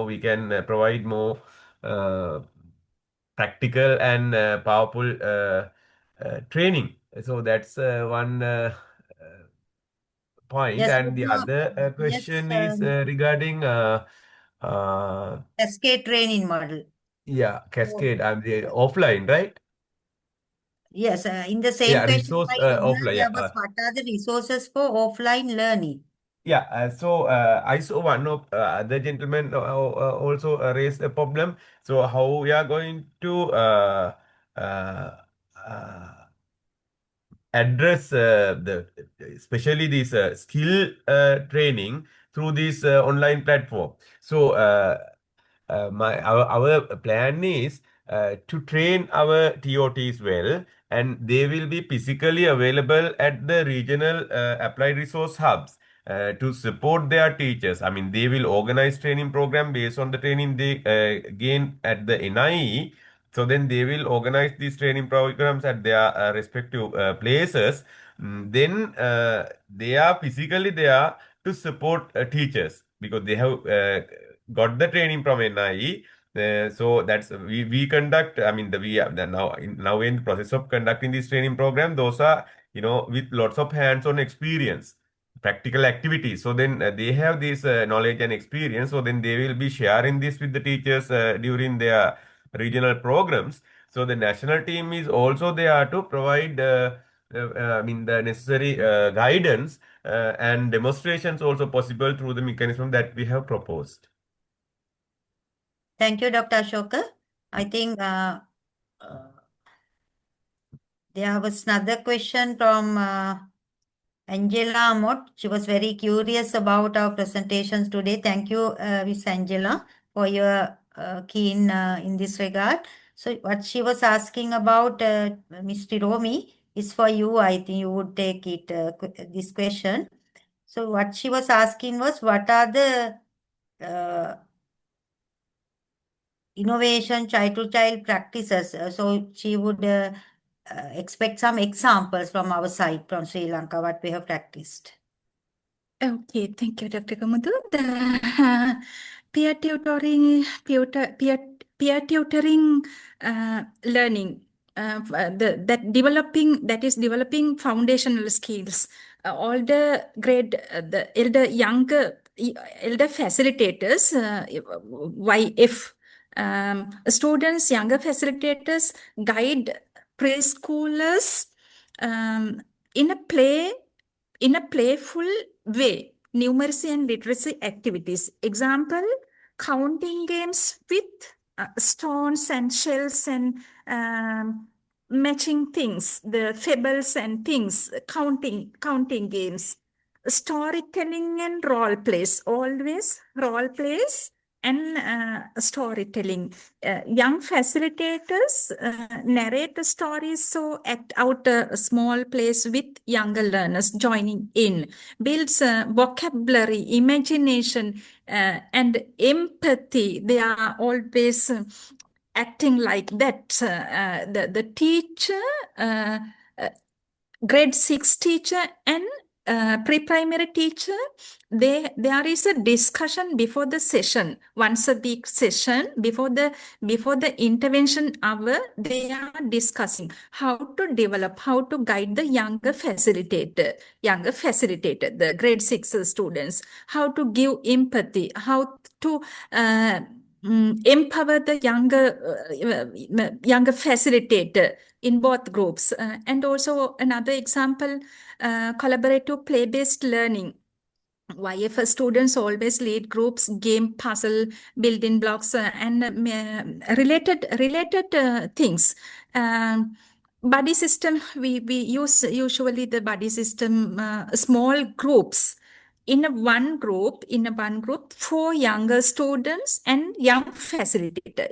we can provide more practical and powerful training So that's one point. Yes, And the no, other yes, question is regarding cascade training model. cascade and the offline, right? Yes, in the same Yeah, question resource by Inna, offline. there was what are the resources for offline learning? So I saw one of other gentlemen also raised a problem. So how we are going to uh, uh, address especially this skill training through this online platform. So our plan is to train our TOTs well, and they will be physically available at the regional applied resource hubs to support their teachers. I mean, they will organize training program based on the training they gain at the NIE. So then they will organize these training programs at their respective places. Then they are physically there to support teachers because they have got the training from NIE. So that's we conduct. I mean, we are now in the process of conducting this training program. Those are with lots of hands-on experience, practical activities. So then they have this knowledge and experience. So then they will be sharing this with the teachers during their regional programs. So the national team is also there to provide. The necessary guidance and demonstrations also possible through the mechanism that we have proposed. Thank you, Dr. Ashoka. I think there was another question from Angela Amott. She was very curious about our presentations today. Thank you, Miss Angela, for your keen in this regard. So what she was asking about, Mr. Romi, is for you. I think you would take it, this question. So what she was asking was, what are the innovation child-to-child practices? So she would expect some examples from our side, from Sri Lanka, what we have practiced. Okay, thank you, Dr. Kamudu. The peer tutoring, peer tutoring learning, that is developing foundational skills. All the elder facilitators, YF students, younger facilitators guide preschoolers in a playful way, numeracy and literacy activities. Example, counting games with stones and shells and matching things, the fables and things, counting games. Storytelling and role plays, always role plays and storytelling. Young facilitators narrate the stories, so act out a small plays with younger learners joining in. Builds vocabulary, imagination, and empathy. They are always acting like that. The teacher, grade 6 teacher and pre-primary teacher, there is a discussion before the session, once a week session before the intervention hour. They are discussing how to develop, how to guide the younger facilitator, the grade 6 students, how to give empathy, how to empower the younger facilitator in both groups. And also another example, collaborative play-based learning. YF students always lead groups, game, puzzle, building blocks, and related things. Buddy system, we use usually the buddy system, small groups. In one group, 4 younger students and young facilitator,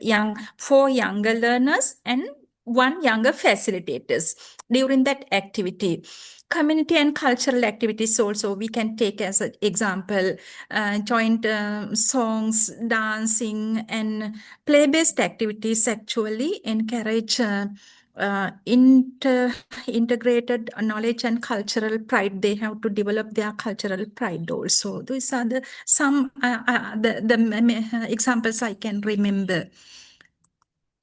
4 younger learners and 1 younger facilitators during that activity. Community and cultural activities also we can take as an example. Joint songs, dancing, and play-based activities actually encourage integrated knowledge and cultural pride. They have to develop their cultural pride also. These are some examples I can remember.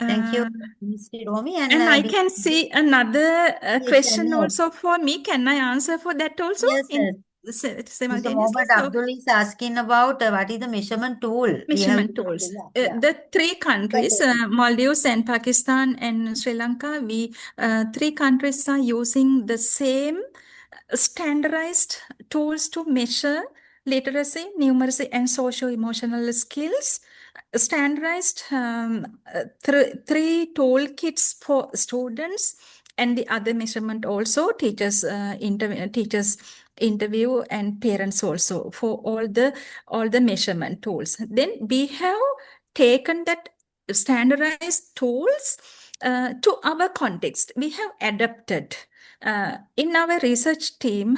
Thank you, Uh, Ms. Romi. and I And can see another yes, question no. also for me. Can I answer for that also Yes, in Mr. simultaneously? Mohammed So, Abdul is asking about what is the measurement tool we have measurement used. tools. Yeah. The three countries, Okay. Maldives and Pakistan and Sri Lanka, three countries are using the same standardized tools to measure literacy, numeracy, and socio-emotional skills. Standardized three toolkits for students, and the other measurement also teachers interview and parents also for all the measurement tools. Then we have taken that standardized tools to our context. We have adapted in our research team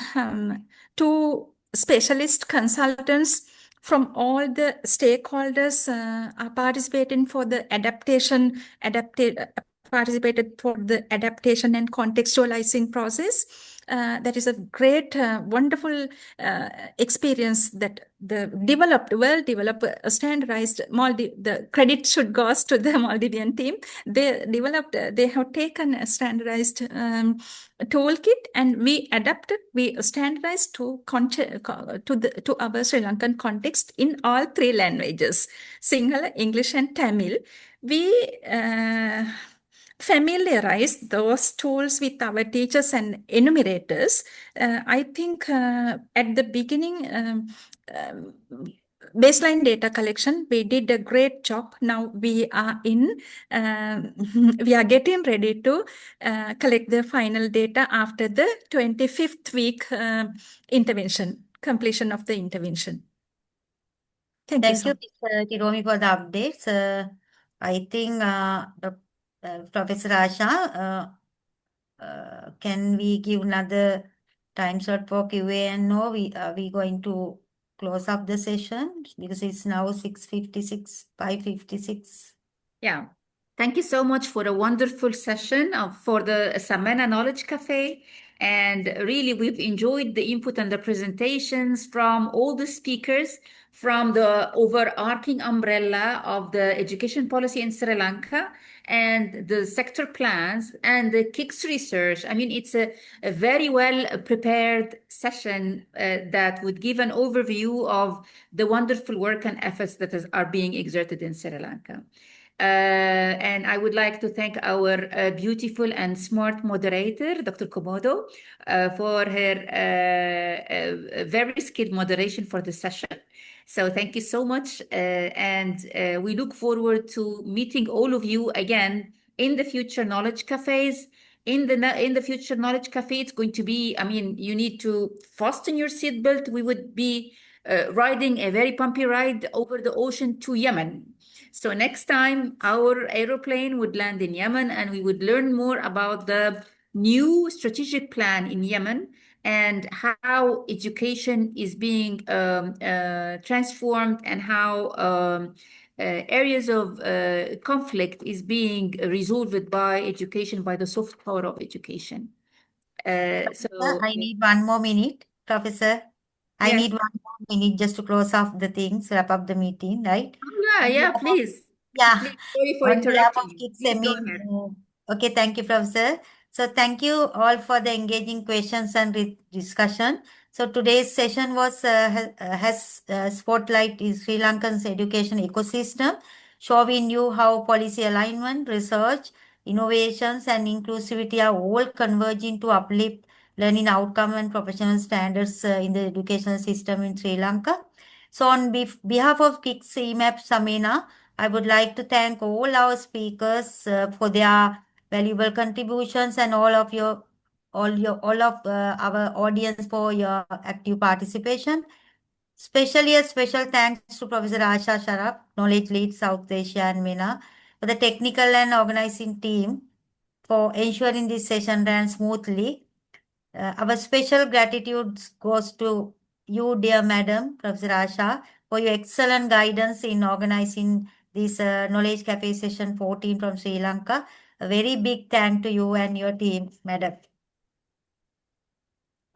two specialist consultants from all the stakeholders are participating for the participated for the adaptation and contextualizing process. That is a great, wonderful experience that the well-developed, standardized the credit should go to the Maldivian team. They have taken a standardized toolkit and we standardized to our Sri Lankan context in all three languages, Sinhala, English, and Tamil. We familiarize those tools with our teachers and enumerators. I think at the beginning, baseline data collection, we did a great job. Now we are we are getting ready to collect the final data after the 25th week completion of the intervention. Thank you Thank you, Mr. Kiromi, for the updates. I think Professor Asha, can we give another time slot for QA? And no, we going to close up the session because it's now 6:56, 5:56. Yeah. Thank you so much for a wonderful session for the Samena Knowledge Cafe. And really, we've enjoyed the input and the presentations from all the speakers from the overarching umbrella of the education policy in Sri Lanka and the sector plans and the KIX research. I mean, it's a very well prepared session that would give an overview of the wonderful work and efforts that are being exerted in Sri Lanka. And I would like to thank our beautiful and smart moderator, Dr. Komodo, for her very skilled moderation for the session. So thank you so much. And we look forward to meeting all of you again in the future Knowledge Cafes. In the future Knowledge Cafe, it's going to be, I mean, you need to fasten your seatbelt. We would be riding a very bumpy ride over the ocean to Yemen. So next time our aeroplane would land in Yemen and we would learn more about the new strategic plan in Yemen and how education is being transformed and how areas of conflict is being resolved by education, by the soft power of education. I need one more minute, Professor. I Yes. need one more minute just to close off the things, wrap up the meeting, right? Yeah, please. Yeah. Please, sorry for On behalf interrupting of you. KIX Please go EMAP, ahead. okay, thank you, Professor. So thank you all for the engaging questions and discussion. So today's session was has spotlight is Sri Lankan's education ecosystem, showing you how policy alignment, research, innovations, and inclusivity are all converging to uplift learning outcome and professional standards in the educational system in Sri Lanka. So on behalf of KIX EMAP Samena, I would like to thank all our speakers for their valuable contributions and all of our audience for your active participation. Especially a special thanks to Professor Asha Sharaf, Knowledge Lead South Asia and MENA, for the technical and organizing team for ensuring this session ran smoothly. Our special gratitude goes to you, dear Madam, Professor Asha, for your excellent guidance in organizing this Knowledge Cafe Session 14 from Sri Lanka. A very big thank to you and your team, Madam.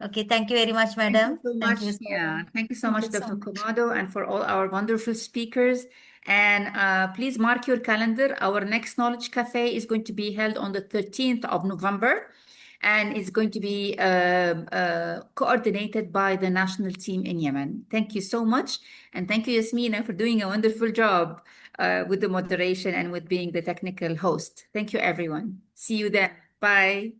Okay, thank you very much, Thank madam. you so Thank much. you. Yeah, thank you so Thank much, you so Dr. much. Komodo, and for all our wonderful speakers. And please mark your calendar. Our next Knowledge Cafe is going to be held on the 13th of November, and it's going to be coordinated by the national team in Yemen. Thank you so much. And thank you, Yasmina, for doing a wonderful job with the moderation and with being the technical host. Thank you, everyone. See you then. Bye.